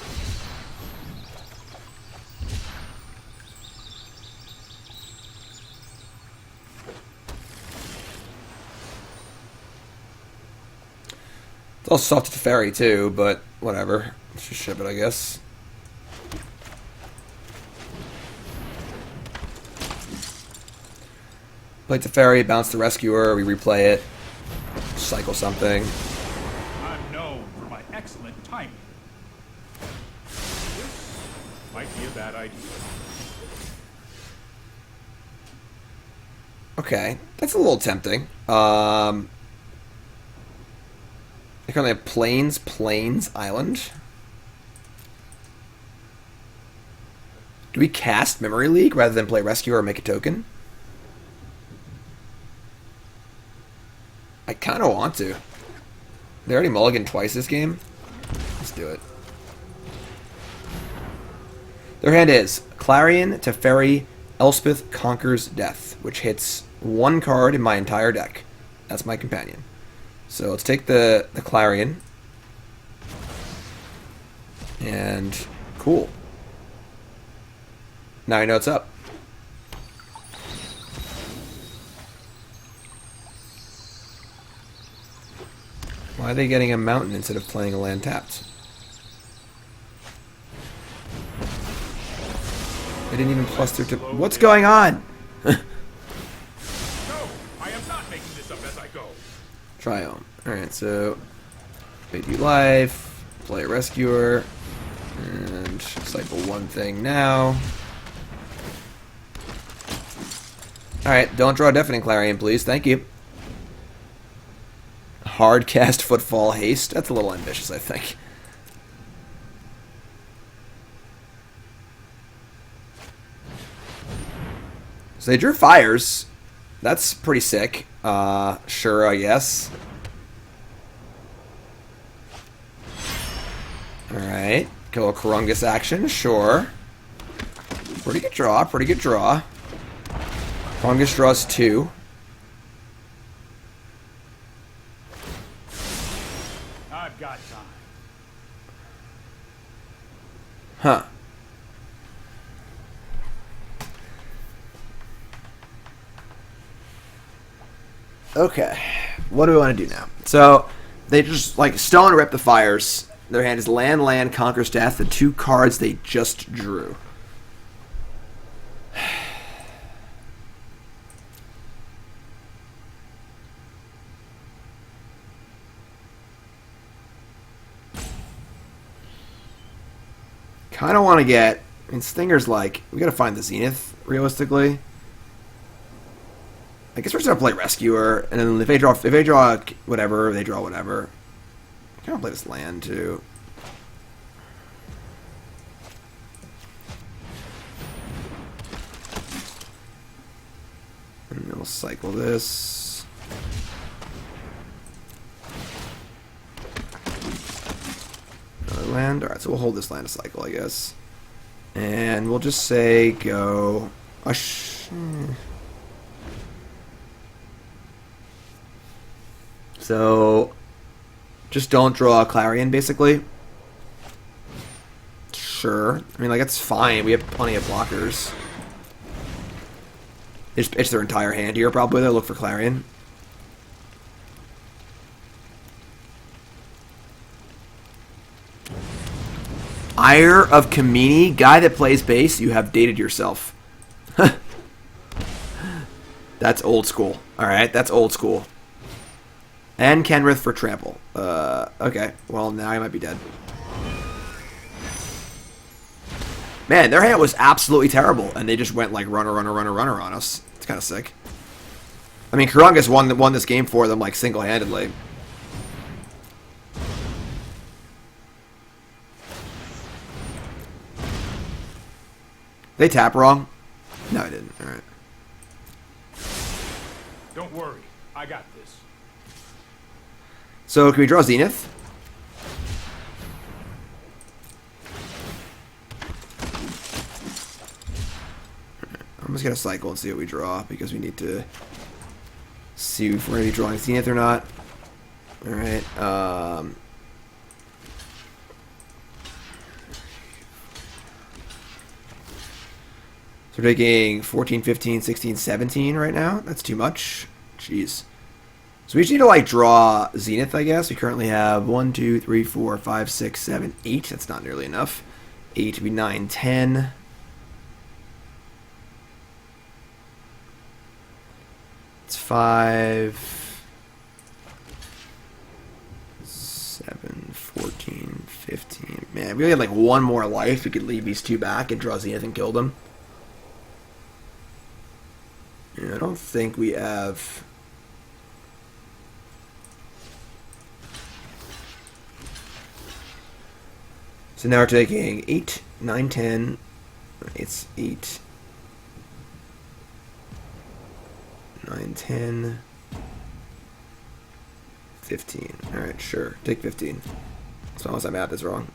it's all soft to Fairy too, but whatever. Let's just ship it, I guess. Play Teferi, bounce the Rescuer, we replay it, cycle something. I'm known for my excellent timing. This might be a bad idea. Okay, that's a little tempting. They currently have Plains Island. Do we cast Memory Leak rather than play Rescuer or make a token? I kind of want to. They already mulliganed twice this game. Let's do it. Their hand is Clarion, Teferi, Elspeth Conquers Death, which hits 1 card in my entire deck. That's my companion. So let's take the Clarion. And cool. Now I know it's up. Why are they getting a mountain instead of playing a land tapped? They didn't even plus their... What's going on? No, I am not making this up as I go. Triome. Alright, so... Pay 2 life, play a Rescuer, and cycle 1 thing now. Alright, don't draw Deafening Clarion, please. Thank you. Hard cast Footfall Haste. That's a little ambitious, I think. So they drew fires. That's pretty sick. Sure, I guess. Alright. Kill a Krungus action, sure. Pretty good draw, pretty good draw. Fungus draws 2. I've got time. Huh. Okay. What do we want to do now? So, they just, like, Stone Rip the Fires. Their hand is Land, Land, Conquers Death, the 2 cards they just drew. Kind of want to get... I mean, Stinger's like... We got to find the Zenith, realistically. I guess we're just going to play Rescuer, and then if they draw whatever, they draw whatever. I kind of play this land, too. And then we'll cycle this. Another land. Alright, so we'll hold this land a cycle, I guess. And we'll just say go... So, just don't draw a Clarion, basically. Sure. I mean, like, that's fine. We have plenty of blockers. They just pitch their entire hand here, probably. They'll look for Clarion. Ire of Kamini. Guy that plays base, you have dated yourself. That's old school. Alright, that's old school. And Kenrith for trample. Okay. Well, now I might be dead. Man, their hand was absolutely terrible, and they just went like runner on us. It's kind of sick. I mean, Kurungus won this game for them like single-handedly. They tap wrong? No, I didn't. All right. Don't worry, I got this. So, can we draw Zenith? I'm just going to cycle and see what we draw, because we need to see if we're going to be drawing Zenith or not. Alright, so we're taking 14, 15, 16, 17 right now. That's too much. Jeez. So we just need to, like, draw Zenith, I guess. We currently have 1, 2, 3, 4, 5, 6, 7, 8. That's not nearly enough. 8 would be 9, 10. It's 5, 7, 14, 15. Man, if we had, like, one more life, we could leave these 2 back and draw Zenith and kill them. Yeah, I don't think we have... So now we're taking 8, 9, 10. It's 8, 9, 10, 15. Alright, sure. Take 15. As long as my math is wrong.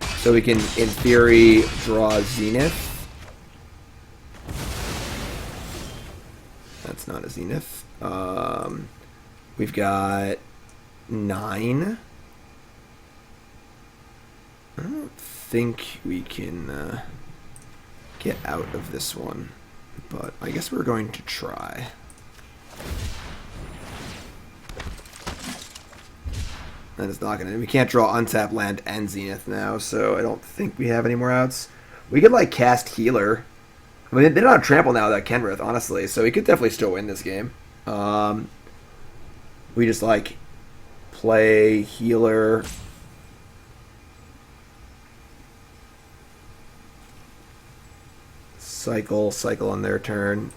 So we can, in theory, draw Zenith. That's not a Zenith. We've got 9. I don't think we can get out of this one, but I guess we're going to try. That is not going to... We can't draw Untap Land and Zenith now, so I don't think we have any more outs. We could, like, cast Healer. I mean, they don't have Trample now without Kenrith, honestly, so we could definitely still win this game. We just, like, play Healer. Cycle on their turn.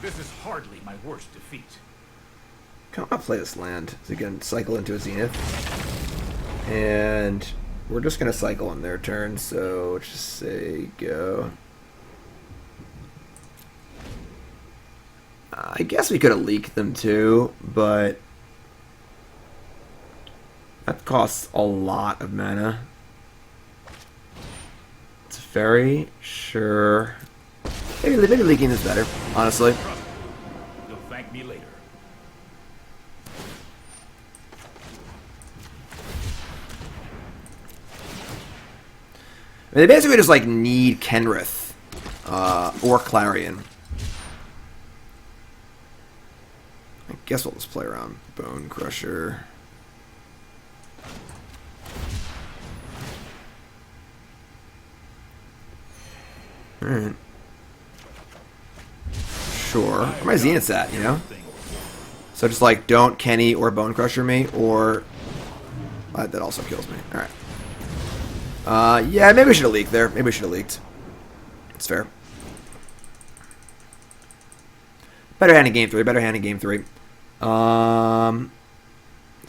This is hardly my worst defeat. Come on, play this land. So again, cycle into a Zenith. And we're just going to cycle on their turn, so just say go. I guess we could have leaked them too, but that costs a lot of mana. It's very sure. Maybe leaking is better, honestly. You'll thank me later. I mean, they basically just like need Kenrith or Clarion. I guess we'll just play around Bone Crusher. Alright. Sure. Where my Zenith's at, you know? So just like, don't Kenny or Bone Crusher me, or... that also kills me. Alright. Yeah, maybe we should have leaked there. Maybe we should have leaked. It's fair. Better hand in game 3. Better hand in game 3. This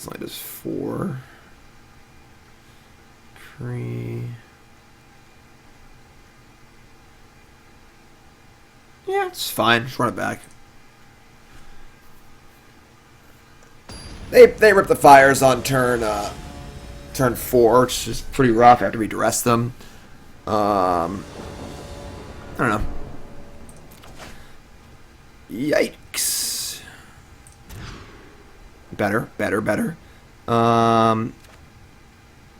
only does 4. 3... Yeah, it's fine. Just run it back. They rip the fires on turn 4, which is pretty rough after we dress them. I don't know. Yikes. Better. Opponent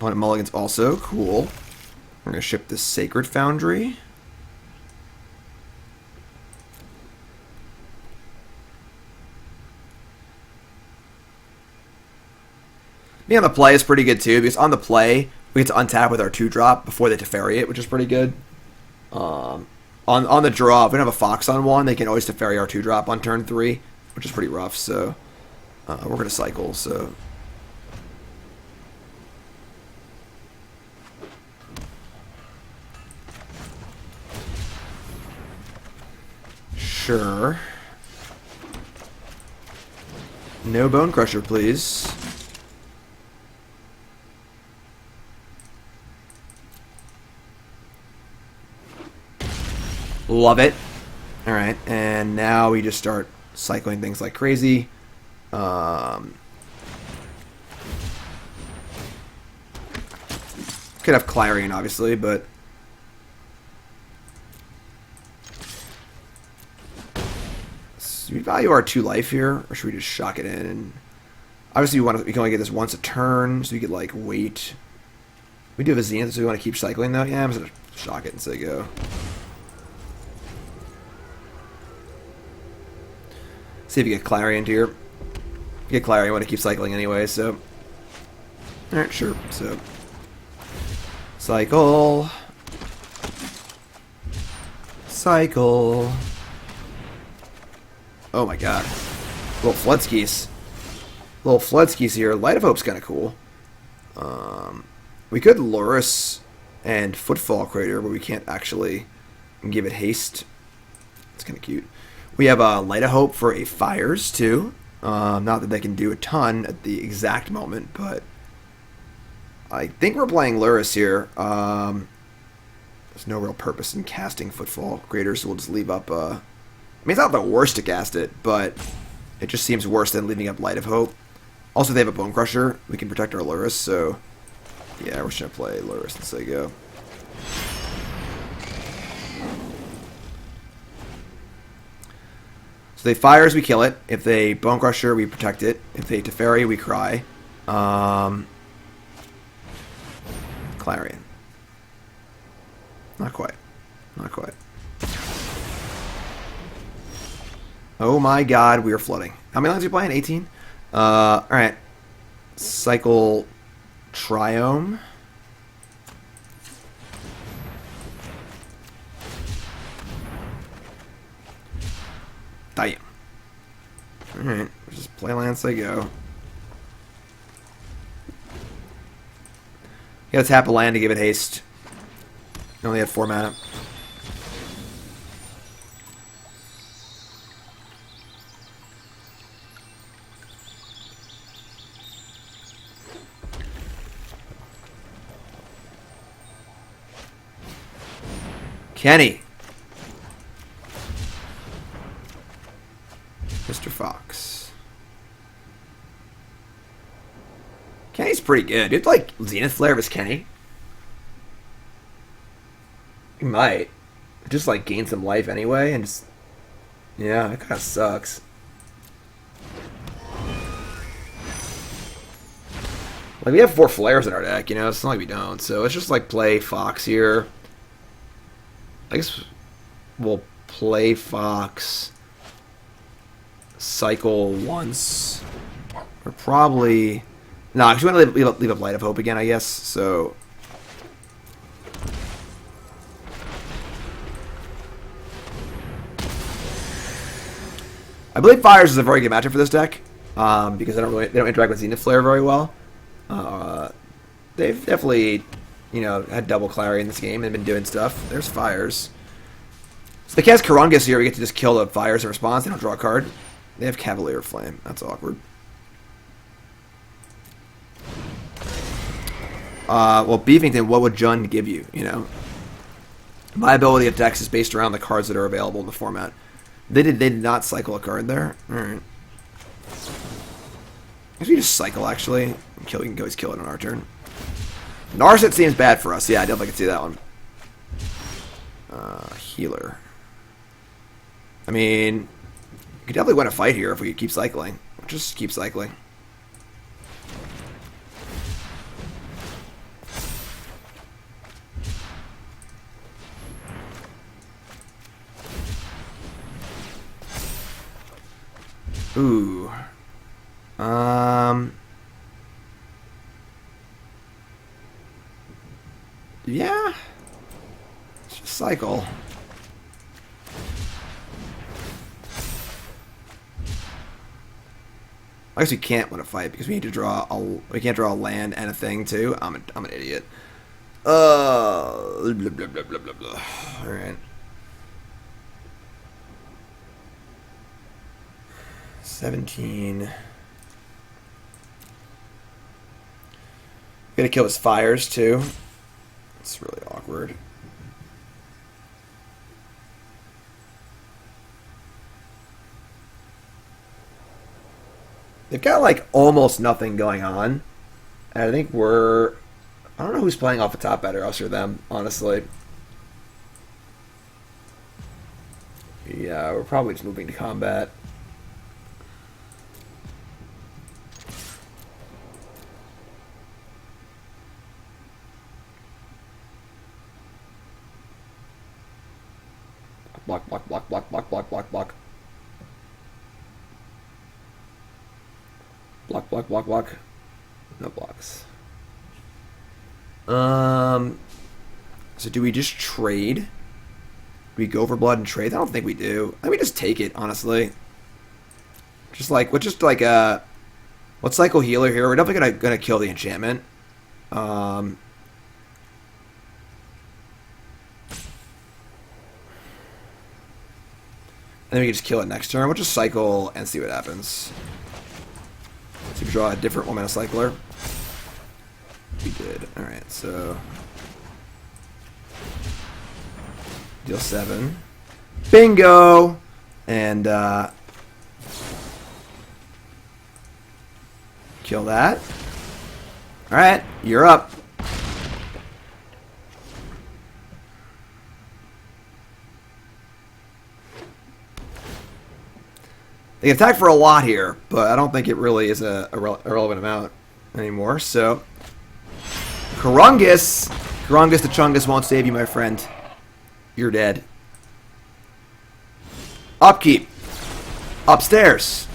mulligans also. Cool. We're going to ship the Sacred Foundry. Me on the play is pretty good too, because on the play we get to untap with our 2-drop before they Teferi it, which is pretty good. On the draw, if we don't have a Fox on 1, they can always Teferi our 2-drop on turn 3, which is pretty rough. So we're gonna cycle. So sure. No Bone Crusher, please. Love it. Alright, and now we just start cycling things like crazy. Could have Clarion, obviously, but... Do we value our 2 life here, or should we just shock it in? And obviously, we can only get this once a turn, so we could, like, wait. We do have a Zenith, so we want to keep cycling, though. Yeah, I'm just going to shock it and say go. See if you get Clarion here. If you get Clarion, you want to keep cycling anyway, so... Alright, sure. So... Cycle. Cycle. Oh my god. Little Floodskis. Little Floodskis here. Light of Hope's kind of cool. We could Lurrus and Footfall Crater, but we can't actually give it haste. It's kind of cute. We have a Light of Hope for a Fires, too. Not that they can do a ton at the exact moment, but I think we're playing Lurrus here. There's no real purpose in casting Footfall Crater, so we'll just leave up... I mean, it's not the worst to cast it, but it just seems worse than leaving up Light of Hope. Also, they have a Bone Crusher. We can protect our Lurrus, so... Yeah, we're just going to play Lurrus and say go. So they Fires, we kill it. If they Bone Crusher, we protect it. If they Teferi, we cry. Clarion. Not quite. Not quite. Oh my god, we are flooding. How many lines are you playing? 18? Alright. Cycle Triome. Damn. Alright, just play lands they go. You gotta tap a land to give it haste. You only had 4 mana. Kenny. Kenny's pretty good. You'd like Zenith Flare versus Kenny. You might. Just like gain some life anyway and just... Yeah, it kind of sucks. Like, we have 4 flares in our deck, you know? It's not like we don't. So let's just, like, play Fox here. I guess we'll play Fox. Cycle once. Or probably... No, because we want to leave up Light of Hope again, I guess. So... I believe Fires is a very good matchup for this deck. Because they don't interact with Zenith Flare very well. They've definitely, you know, had double Clary in this game and been doing stuff. There's Fires. So they cast Karungus here. We get to just kill the Fires in response. They don't draw a card. They have Cavalier Flame. That's awkward. Well, Beefington, what would Jund give you, you know? My ability of decks is based around the cards that are available in the format. They did not cycle a card there. Alright. If we just cycle, actually, we can always kill it on our turn. Narset seems bad for us. Yeah, I definitely can see that one. Healer. I mean, we could definitely win a fight here if we keep cycling. Just keep cycling. Ooh. Yeah. Let's just cycle. I guess we can't win a fight because we need to draw we can't draw a land and a thing too. I'm an idiot. Blah, blah, blah, blah, blah, blah. All right. 17. Gonna kill his Fires too. It's really awkward. They've got like almost nothing going on. And I think I don't know who's playing off the top better, us or them, honestly. Yeah, we're probably just moving to combat. Block, block, block, block, block, block, block, block. Block, block, block, block. No blocks. So do we just trade? Do we go for blood and trade? I don't think we do. I think we just take it, honestly. Let's cycle healer here. We're definitely gonna kill the enchantment. And then we can just kill it next turn. We'll just cycle and see what happens. So we draw a different 1-mana cycler. We did. Alright, so... Deal 7. Bingo! And, kill that. Alright, you're up. They can attack for a lot here, but I don't think it really is a relevant amount anymore. So, Karungus the Chungus won't save you, my friend. You're dead. Upkeep. Upstairs.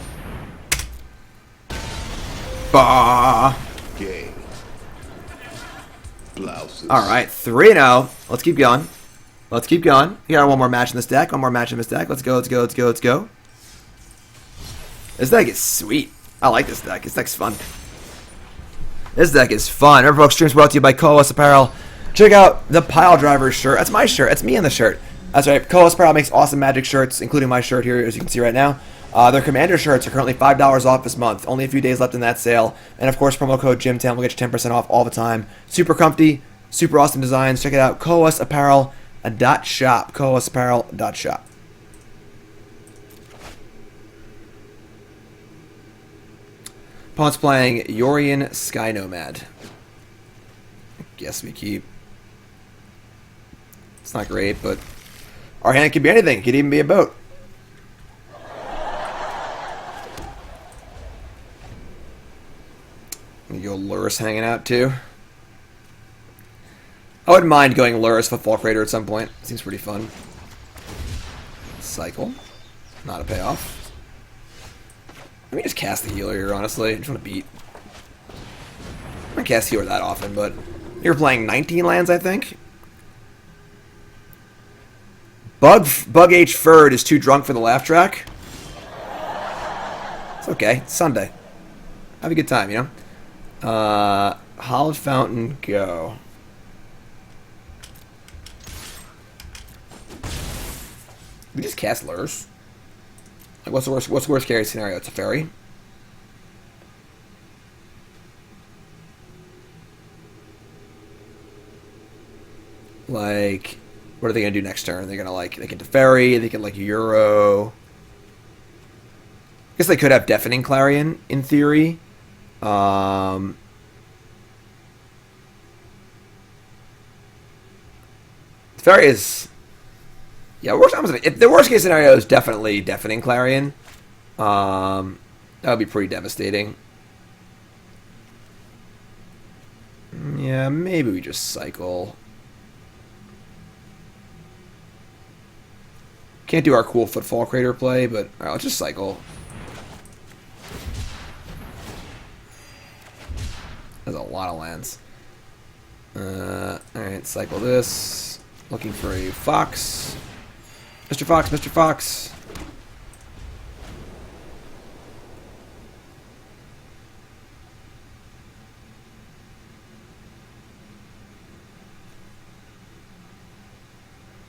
Bah. Game. Blouses. Alright, 3-0. Let's keep going. Let's keep going. We got one more match in this deck. One more match in this deck. Let's go, let's go, let's go, let's go. This deck is sweet. I like this deck. This deck's fun. This deck is fun. Remember, folks, streams brought to you by Coas Apparel. Check out the Pile Driver shirt. That's my shirt. That's me in the shirt. That's right. Coas Apparel makes awesome Magic shirts, including my shirt here, as you can see right now. Their Commander shirts are currently $5 off this month. Only a few days left in that sale. And, of course, promo code GYM10 will get you 10% off all the time. Super comfy, super awesome designs. Check it out. CoasApparel.shop. CoasApparel.shop. Opponent's playing Yorian Sky Nomad. Guess we keep. It's not great, but our hand could be anything. It could even be a boat. You go Lurrus hanging out too. I wouldn't mind going Lurrus Footfall Crater at some point. Seems pretty fun. Cycle. Not a payoff. Let me just cast the healer here, honestly. I just want to beat. I don't cast healer that often, but you're playing 19 lands, I think. Bug H Furred is too drunk for the laugh track. It's okay. It's Sunday. Have a good time, you know? Hallowed Fountain, go. We just cast Lurrus. Like, what's the worst case scenario? It's a fairy. Like, what are they gonna do next turn? They're gonna like they can Teferi, they can like Euro. I guess they could have Deafening Clarion in theory. Teferi is, yeah. If the worst case scenario is definitely Deafening Clarion, that would be pretty devastating. Yeah, maybe we just cycle. Can't do our cool Footfall Crater play, but alright, let's just cycle. There's a lot of lands. Alright, cycle this. Looking for a Fox. Mr. Fox, Mr. Fox.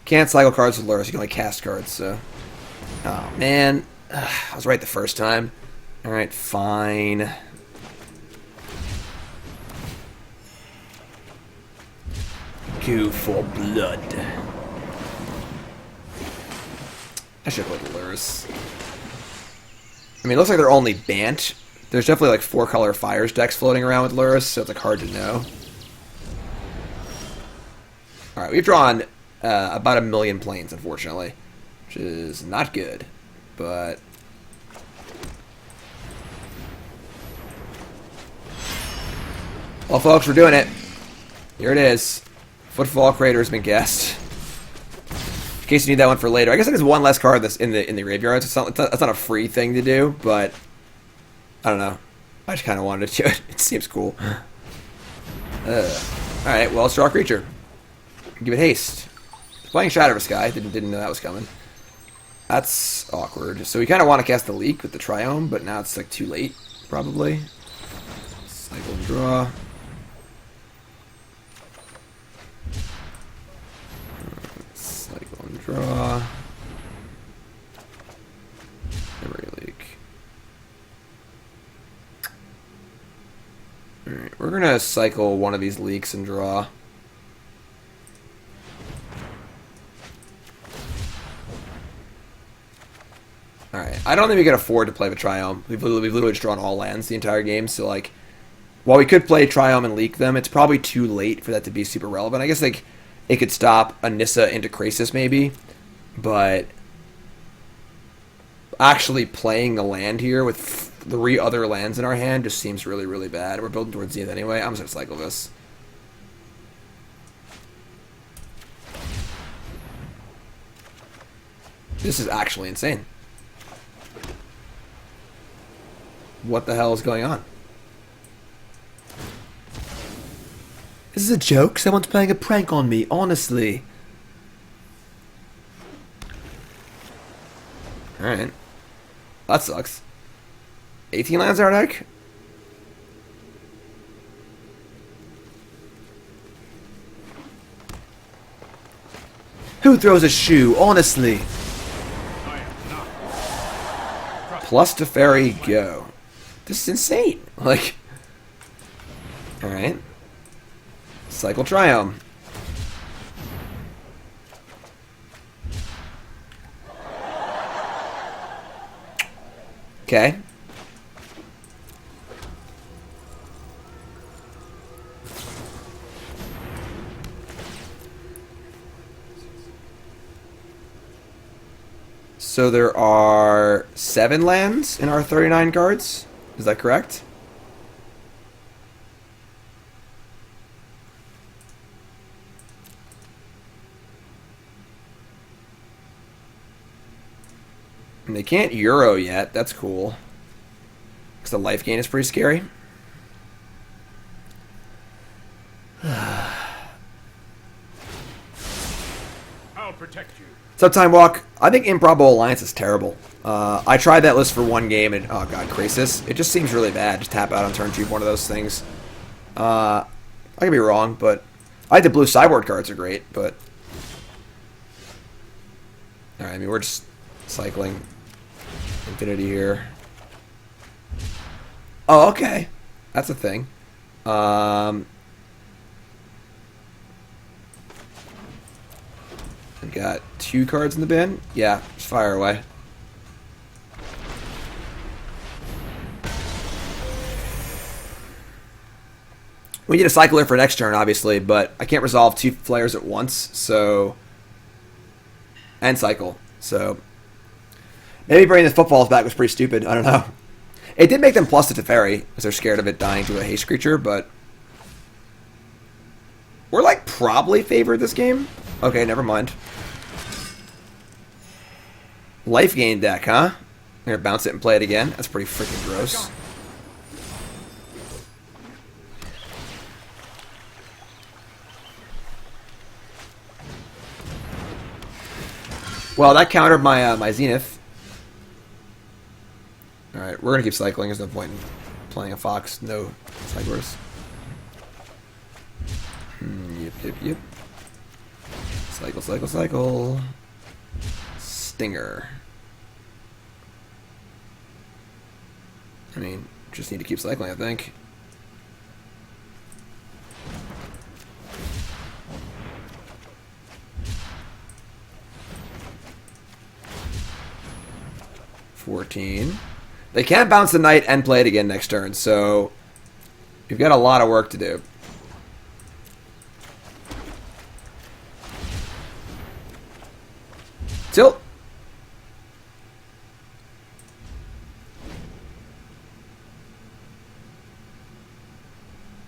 Can't cycle cards with Lurrus. You can only cast cards, so. Oh, man. Ugh, I was right the first time. Alright, fine. Go for blood. I should have played Lurrus. I mean, it looks like they're only Bant. There's definitely like 4-color Fires decks floating around with Lurrus, so it's like hard to know. Alright, we've drawn about 1 million planes, unfortunately, which is not good, but well, folks, we're doing it. Here it is. Footfall Crater has been guessed. In case you need that one for later, I guess there's one less card that's in the graveyard. So it's not a free thing to do, but I don't know. I just kind of wanted to do it. It seems cool. All right, well, let's draw a creature. Give it haste. Playing Shadow of Sky. Didn't know that was coming. That's awkward. So we kind of want to cast the Leak with the Triome, but now it's like too late, probably. Cycle and draw. Cycle and draw. Memory Leak. Alright, we're gonna cycle one of these leaks and draw. Alright, I don't think we can afford to play with Triome. We've literally just drawn all lands the entire game, so like, while we could play Triome and leak them, it's probably too late for that to be super relevant. I guess like it could stop a Nissa into Krasis maybe, but actually playing the land here with 3 other lands in our hand just seems really, really bad. We're building towards Zenith anyway. I'm just gonna cycle this. This is actually insane. What the hell is going on? This is a joke? Someone's playing a prank on me, honestly. Alright. That sucks. 18 lands our deck? Who throws a shoe, honestly? Plus Teferi, go. This is insane. Like, alright. Cycle Triome. Okay. So there are 7 lands in our 39 cards. Is that correct? And they can't Euro yet. That's cool. Because the life gain is pretty scary. I'll protect you. So Time Walk, I think Improbable Alliance is terrible. I tried that list for one game and, oh god, Crisis. It just seems really bad. Just tap out on turn 2, one of those things. I could be wrong, but I think the blue sideboard cards are great, but... Alright, I mean, we're just cycling Infinity here. Oh, okay. That's a thing. We got 2 cards in the bin. Yeah, just fire away. We need a cycler for next turn, obviously, but I can't resolve 2 flares at once, so... And cycle, so... Maybe bringing the Footfalls back was pretty stupid, I don't know. It did make them plus to Teferi, because they're scared of it dying to a haste creature, but... We're, like, probably favored this game? Okay, never mind. Life gain deck, huh? I'm gonna bounce it and play it again. That's pretty freaking gross. Well, that countered my my Zenith. All right, we're gonna keep cycling. There's no point in playing a Fox. No cyclers. Yep. Cycle, cycle, cycle. Stinger. I mean, just need to keep cycling, I think. They can't bounce the knight and play it again next turn, so you've got a lot of work to do. Tilt.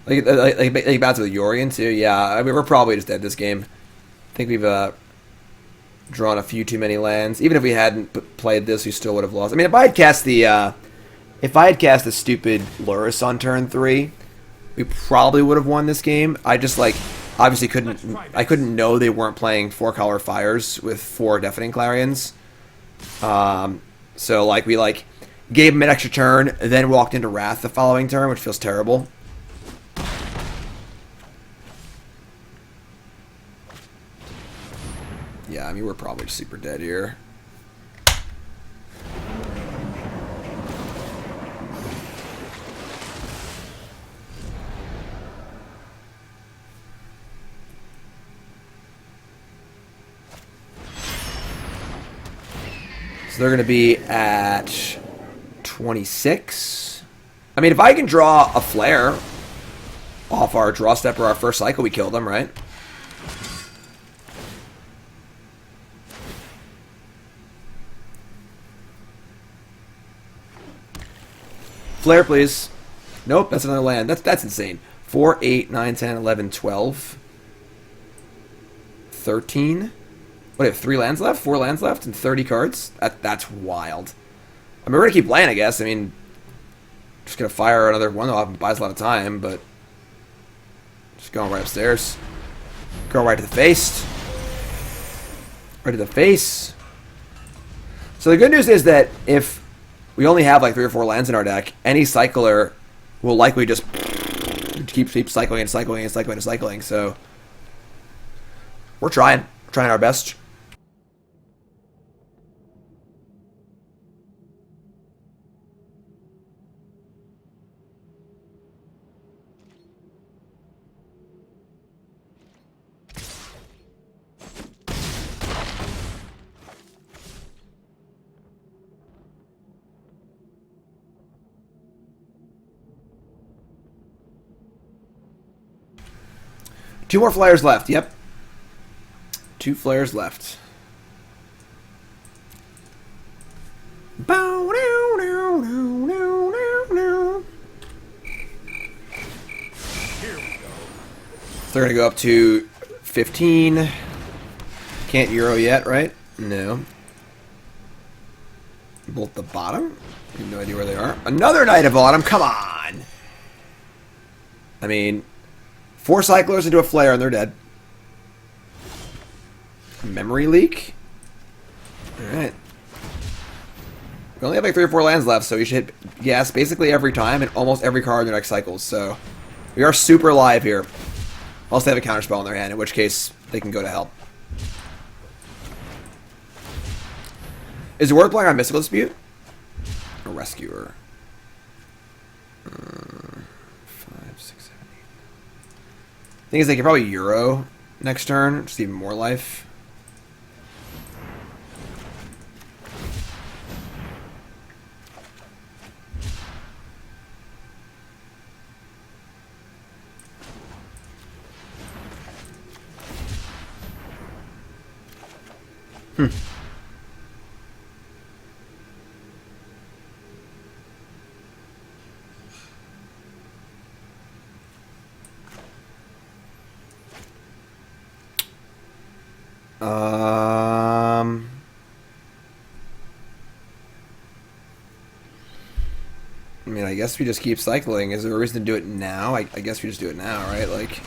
Like bounce with Yorion too. Yeah, I mean we're probably just dead this game. I think we've drawn a few too many lands. Even if we hadn't played this, we still would have lost. I mean, if I had cast the stupid Lurrus on turn 3, we probably would have won this game. I just obviously couldn't know they weren't playing 4-color fires with 4 deafening clarions. So we gave him an extra turn, then walked into Wrath the following turn, which feels terrible. Yeah, I mean, we're probably just super dead here. So they're going to be at 26. I mean, if I can draw a flare off our draw step or our first cycle, we kill them, right? Flare, please. Nope, that's another land. That's insane. 4, 8, 9, 10, 11, 12. 13. What, do we have 3 lands left? 4 lands left and 30 cards? That's wild. I mean, we're going to keep playing, I guess. I mean, just going to fire another one off and buys a lot of time, but... Just going right upstairs. Go right to the face. Right to the face. So the good news is that if we only have 3 or 4 lands in our deck, any cycler will likely just keep cycling and cycling and cycling and cycling. So we're trying our best. Two more flares left. Yep. 2 flares left. they're going to go up to 15. Can't Euro yet, right? No. Bolt the bottom? I have no idea where they are. Another Knight of Autumn? Come on! I mean, 4 Cyclers into a Flare and they're dead. Memory Leak? Alright. We only have like 3 or 4 lands left, so we should hit gas basically every time and almost every card in their next cycles, so we are super live here. Unless they have a counterspell in their hand, in which case they can go to hell. Is it worth playing on Mystical Dispute? Or Rescuer? 5, 6, 7, 8. Thing is, they could probably Euro next turn, just even more life. I mean, I guess we just keep cycling. Is there a reason to do it now? I guess we just do it now, right? Like,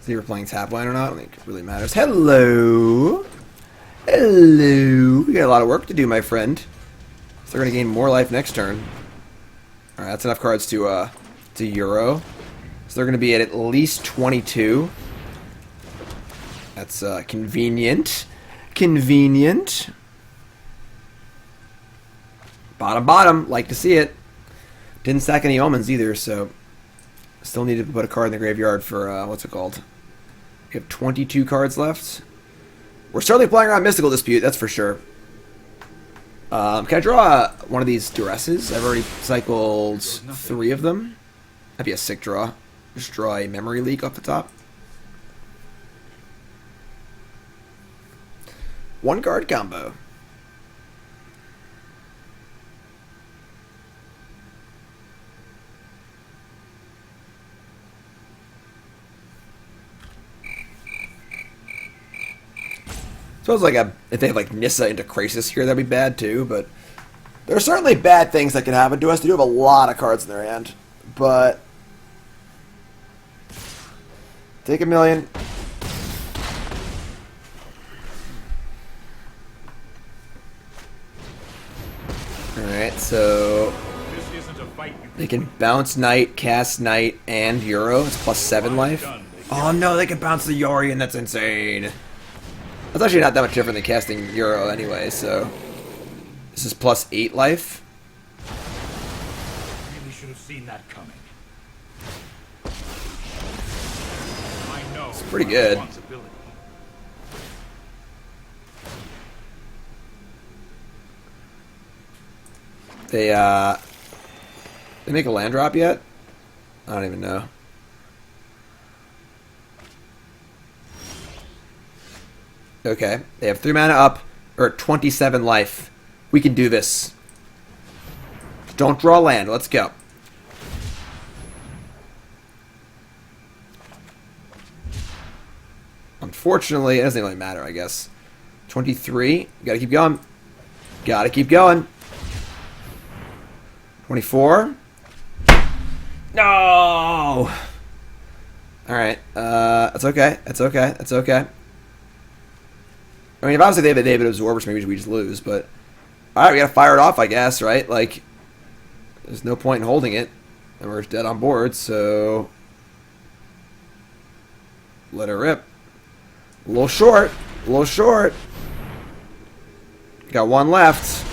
see if we're playing tap line or not. I don't think it really matters. Hello, hello. We got a lot of work to do, my friend. So they're gonna gain more life next turn. All right, that's enough cards to Euro. So they're gonna be at least 22. That's convenient. Convenient. Bottom, bottom. Like to see it. Didn't stack any omens either, so still need to put a card in the graveyard for, what's it called? We have 22 cards left. We're certainly playing around Mystical Dispute, that's for sure. Can I draw one of these Duresses? I've already cycled 3 of them. That'd be a sick draw. Just draw a Memory Leak off the top. 1 card combo. Suppose like if they have like Nissa into Krasis here, that'd be bad too. But there are certainly bad things that can happen to us. They do have a lot of cards in their hand, but take 1 million. Alright, so they can bounce Knight, cast Knight, and Euro. It's plus 7 life. Oh no, they can bounce the Yorion. That's insane. That's actually not that much different than casting Euro anyway, so this is plus 8 life. Really should have seen that coming. I know It's pretty good. They make a land drop yet? I don't even know. Okay, they have 3 mana up, or 27 life. We can do this. Don't draw land, let's go. Unfortunately, it doesn't really matter, I guess. 23, gotta keep going. Gotta keep going. 24. No! Alright, that's okay, that's okay, that's okay. I mean, if obviously they have a David Absorbers, maybe we just lose, but alright, we gotta fire it off, I guess, right? Like, there's no point in holding it, and we're dead on board, so let it rip. A little short, a little short. Got 1 left.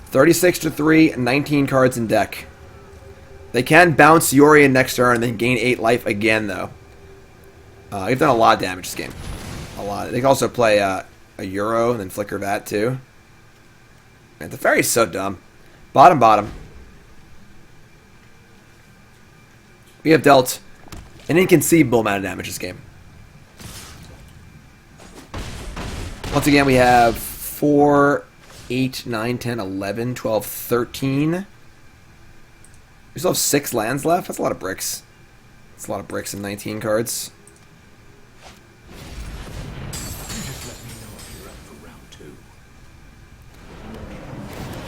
36 to 3, 19 cards in deck. They can bounce Yorion next turn and then gain 8 life again, though. We've done a lot of damage this game. A lot. They can also play a Euro and then flicker that, too. Man, the Fairy's so dumb. Bottom, bottom. We have dealt an inconceivable amount of damage this game. Once again, we have 4, 8, 9, 10, 11, 12, 13. We still have 6 lands left. That's a lot of bricks. That's a lot of bricks and 19 cards.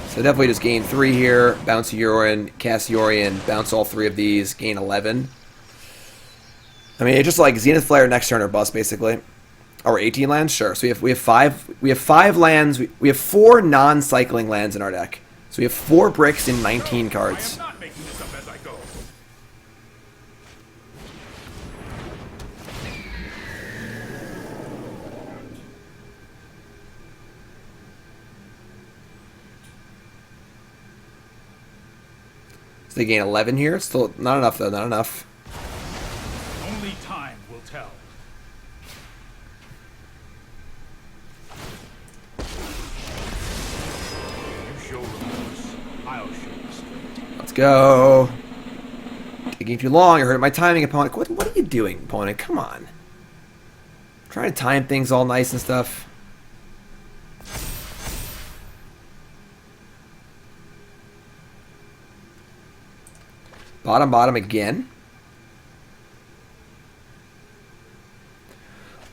So definitely just gain 3 here, bounce Yorion, cast Yorion, bounce all 3 of these, gain 11. I mean, it's just like Zenith Flare next turn or bust, basically. Or 18 lands, sure. So we have 5 lands. We have 4 non-cycling lands in our deck. So we have 4 bricks and 19 cards. I am not making this up as I go. So they gain 11 here. Still not enough though. Not enough. Only time will tell. You show remorse, I'll show restraint. Let's go. Taking too long. You're hurting my timing, opponent. What are you doing, opponent? Come on. I'm trying to time things all nice and stuff. Bottom again.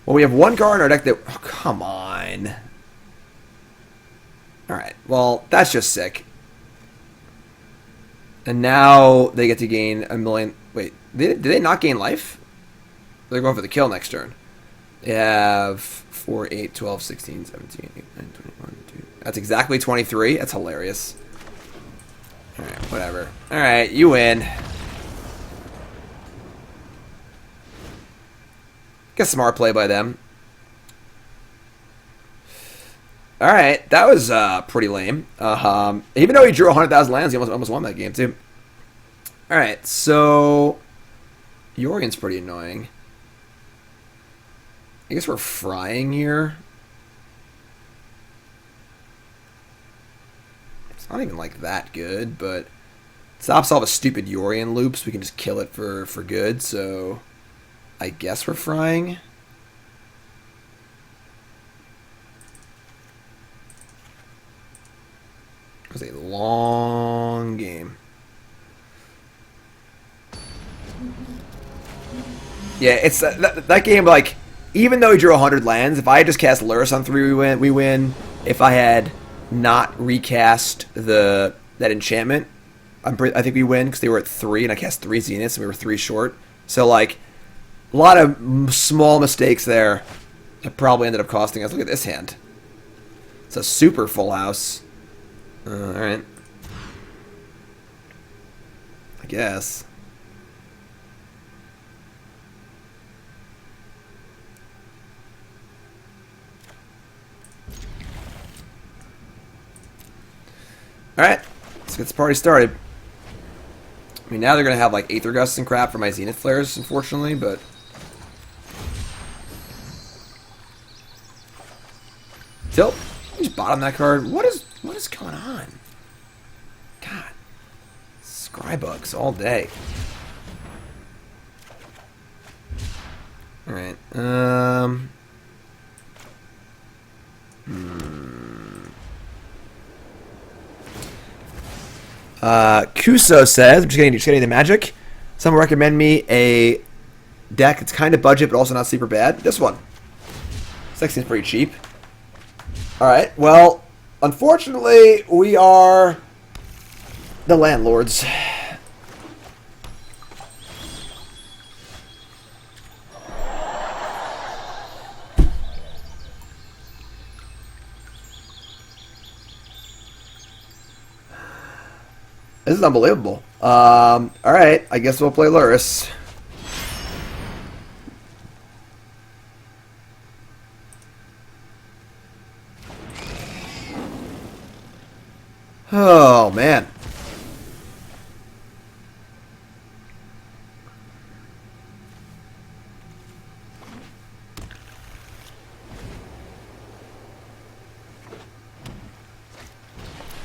Well, we have 1 card in our deck that... Oh, come on. Alright, well, that's just sick. And now they get to gain a million... Wait, did they not gain life? They're going for the kill next turn. They have 4, 8, 12, 16, 17, 18, 19, 21, 22. That's exactly 23. That's hilarious. Alright, whatever. Alright, you win. Guess smart play by them. Alright, that was pretty lame. Even though he drew 100,000 lands, he almost won that game too. Alright, so... Yorion's pretty annoying. I guess we're frying here. It's not even like that good, but stops all the stupid Yorion loops. We can just kill it for good, so I guess we're frying. It was a long game. Yeah, it's that game, like, even though he drew 100 lands, if I had just cast Lurrus on 3, we win. If I had not recast that enchantment, I think we win because they were at 3 and I cast 3 Zeniths and we were 3 short. So, like, a lot of small mistakes there that probably ended up costing us. Look at this hand. It's a super full house. Alright. I guess. Alright, let's get this party started. I mean, now they're going to have, like, Aether Gusts and crap for my Zenith Flares, unfortunately, but... Tilt. Just bottom that card. What is going on? God. Scrybugs all day. Alright, Kuso says, I'm just getting the magic. Someone recommend me a deck that's kind of budget but also not super bad. This one. This deck seems pretty cheap. Alright, well, unfortunately, we are the landlords. This is unbelievable. Alright, I guess we'll play Lurrus. Oh, man.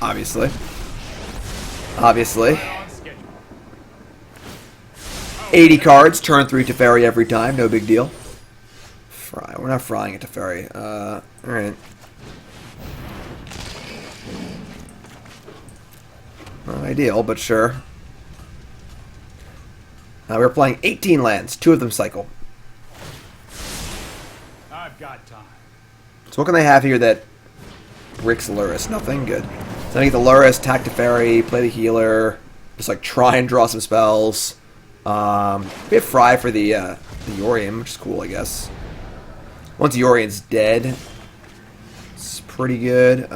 Obviously. 80 cards, turn 3 Teferi every time, no big deal. Fry. We're not frying a Teferi. Alright. ideal, but sure. We're playing 18 lands. 2 of them cycle. I've got time. So what can they have here that Rick's Lurrus? Nothing? Good. So I get the Lurrus, attack the Fairy, play the Healer, just like try and draw some spells. We have Fry for the Yorion, which is cool, I guess. Once Yorion's dead, it's pretty good.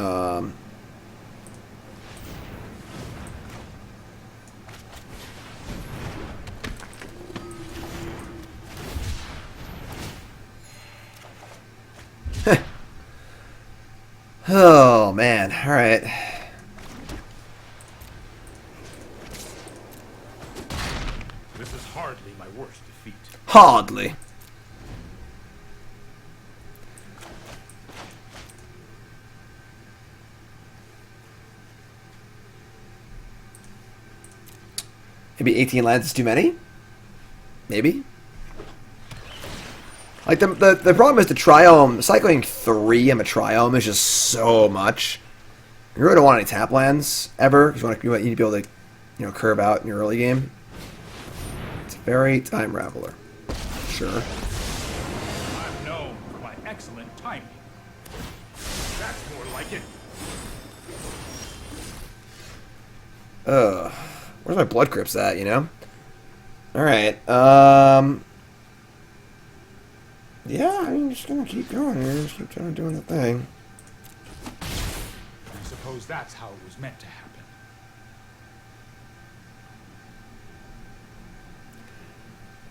Oh, man. All right. This is hardly my worst defeat. Hardly. Maybe 18 lands is too many? Maybe. Like, the problem is the Triome, cycling 3 and a Triome is just so much. You really don't want any tap lands, ever, because you need to be able to, you know, curve out in your early game. It's a very Time Raveler. Sure. I'm known for my excellent timing. That's more like it. Where's my Blood Crypts at, you know? Alright, yeah, I'm just gonna keep going here. Just keep trying to do the thing. I suppose that's how it was meant to happen.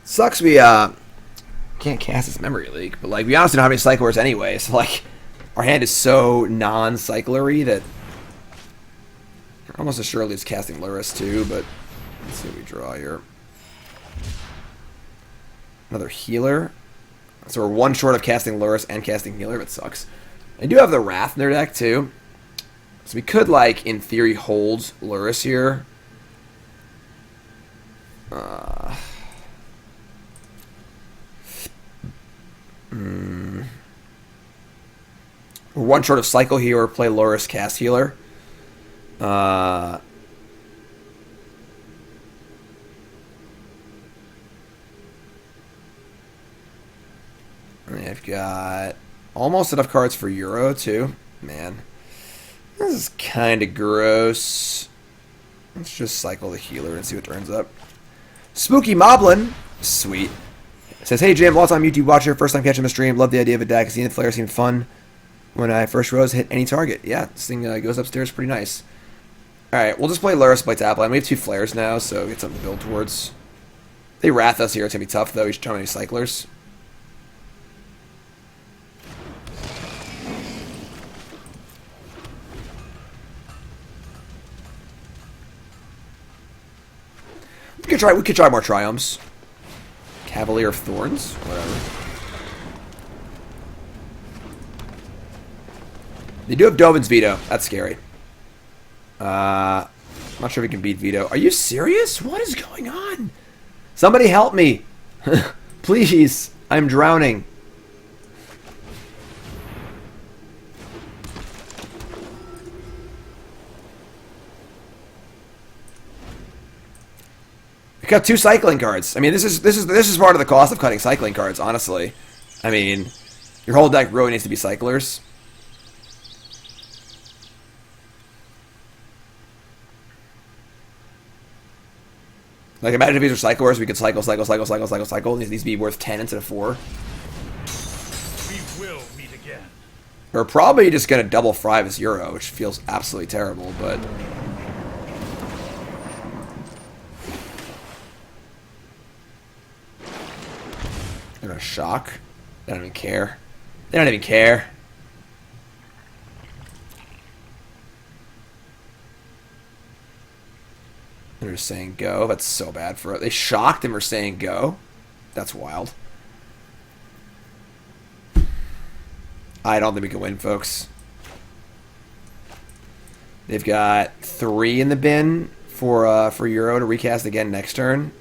Sucks we can't cast this Memory Leak, but like we honestly don't have any cyclers anyway, so like our hand is so non-cyclery that almost assuredly it's casting Lurrus too, but let's see what we draw here. Another Healer. So we're one short of casting Lurrus and casting Healer, but sucks. I do have the Wrath in their deck too. So we could, like, in theory, hold Lurrus here. We're one short of Cycle Healer, play Lurrus, cast Healer. I've got almost enough cards for Euro, too. Man. This is kind of gross. Let's just cycle the Healer and see what turns up. Spooky Moblin. Sweet. Says, hey, Jim, long-time YouTube watcher, first time catching the stream. Love the idea of a deck. Zenith Flare seemed fun when I first rose, hit any target. Yeah, this thing goes upstairs pretty nice. Alright, we'll just play Lurrus, play Tapline. We have 2 Flares now, so get something to build towards. They Wrath us here. It's going to be tough, though. We should try any Cyclers. We could try more Triomes. Cavalier of Thorns, whatever. They do have Dovin's Veto. That's scary. I'm not sure if we can beat Veto. Are you serious? What is going on? Somebody help me. Please. I'm drowning. We got 2 cycling cards. I mean, this is part of the cost of cutting cycling cards, honestly. I mean, your whole deck really needs to be cyclers. Like, imagine if these were cyclers, we could cycle, and these need to be worth 10 instead of 4. We will meet again. We're probably just going to double Fry this Euro, which feels absolutely terrible, but... They're gonna shock. They don't even care. They don't even care. They're just saying go. That's so bad for us. They shocked and were saying go. That's wild. I don't think we can win, folks. They've got 3 in the bin for Euro to recast again next turn.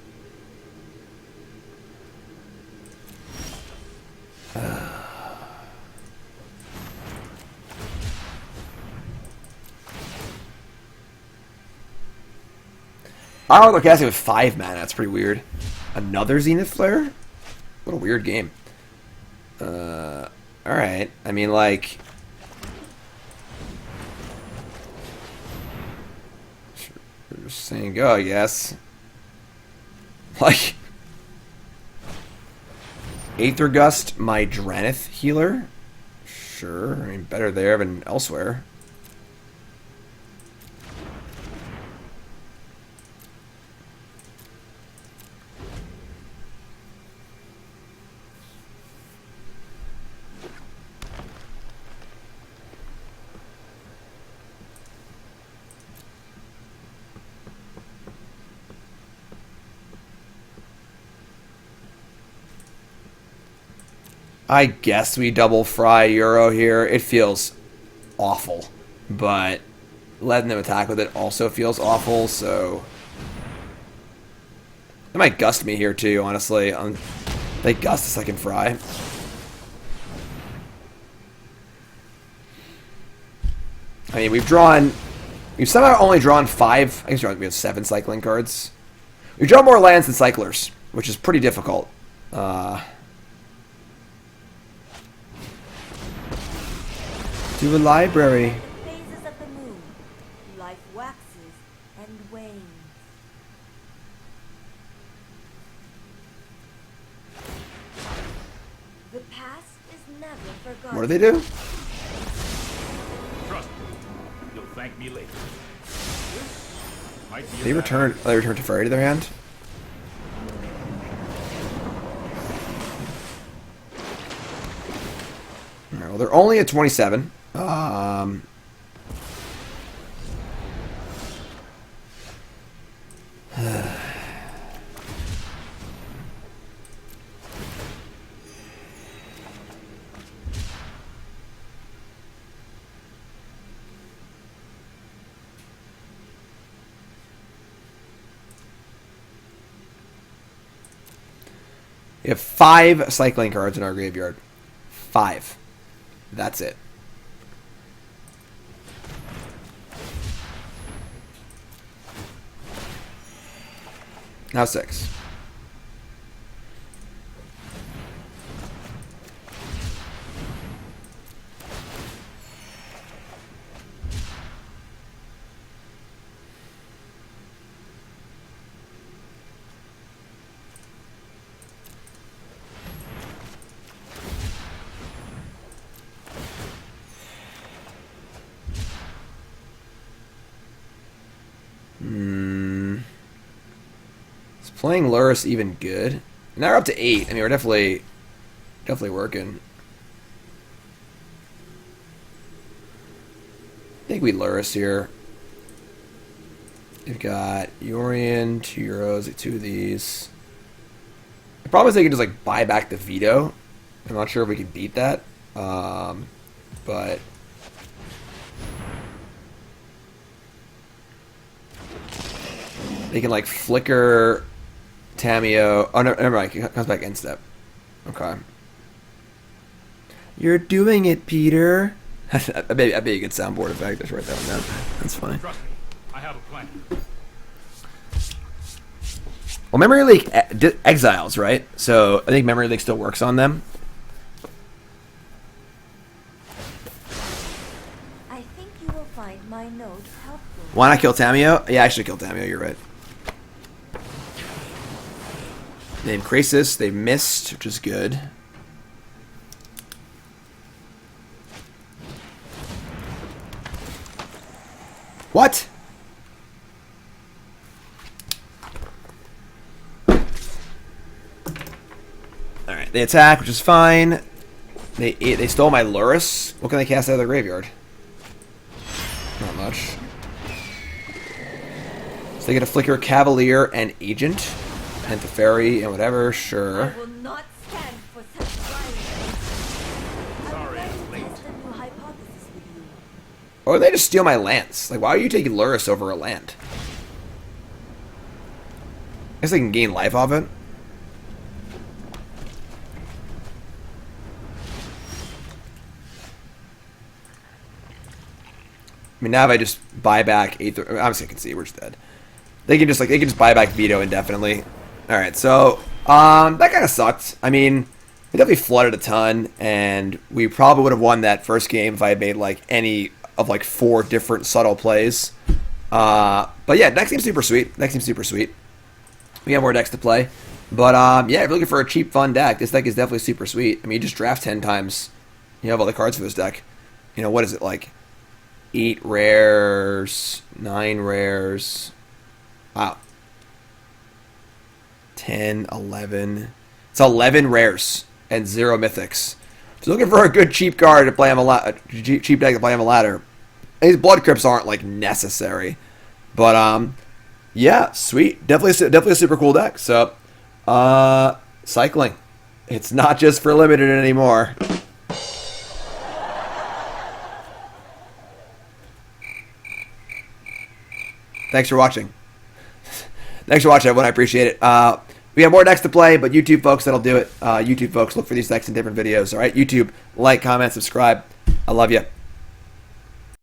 Oh, they're casting with 5 mana. That's pretty weird. Another Zenith Flare? What a weird game. Alright. I mean, like... Just saying go, I guess. Like... Aether Gust, my Drannith Healer? Sure. I mean, better there than elsewhere. I guess we double fry Euro here. It feels awful, but letting them attack with it also feels awful, so... They might gust me here too, honestly. They gust a second fry. I mean, we've somehow only drawn 5, I guess we have 7 cycling cards. We've drawn more lands than cyclers, which is pretty difficult. To a library. Phases of the moon, life waxes and wanes. The past is never forgotten. What do they do? Trust me, you'll thank me later. This might be a They return Teferi to their hand. Alright, well, they're only at 27. We have 5 cycling cards in our graveyard. 5. That's it. Now 6. Playing Lurrus even good. Now we're up to 8. I mean, we're definitely working. I think we Lurrus here. We've got Yorion, 2 Euros, like 2 of these. The problem is they can just like buy back the veto. I'm not sure if we can beat that. But they can like flicker Tameo. Oh, no, never mind. It comes back in step. Okay. You're doing it, Peter. That'd be a good soundboard effect. Just write that one down. That's funny. Trust me, I have a plan. Well, Memory Leak exiles, right? So I think Memory Leak still works on them. I think you will find my note helpful. Why not kill Tameo? Yeah, I should kill Tameo. You're right. Named Krasis. They missed, which is good. What? Alright, they attack, which is fine. They stole my Lurrus. What can they cast out of their graveyard? Not much. So they get a Flicker, Cavalier, and Agent. And Teferi, and whatever, sure. I will not stand for such violence. Sorry, I I'm would late. like to test a new hypothesis with you. Or they just steal my lands. Like, why are you taking Lurrus over a land? I guess they can gain life off it. I mean, now if I just buy back Aether... Obviously, I can see we're just dead. they can just buy back veto indefinitely. All right, so that kind of sucked. I mean, we definitely flooded a ton, and we probably would have won that first game if I had made like any of like 4 different subtle plays. But yeah, deck seems super sweet. We have more decks to play, but yeah, if you're looking for a cheap, fun deck, this deck is definitely super sweet. I mean, you just draft 10 times, you have all the cards for this deck. You know, what is it, like 8 rares, 9 rares? Wow. 10, 11. It's 11 rares and 0 mythics. If you're looking for a good cheap card to play on a cheap deck to play on a ladder, these Blood Crypts aren't like necessary, but yeah, sweet. Definitely a super cool deck. So, cycling. It's not just for limited anymore. Thanks for watching. Thanks for watching, everyone. I appreciate it. We have more decks to play, but YouTube folks, that'll do it. YouTube folks, look for these decks in different videos. All right, YouTube, like, comment, subscribe. I love you.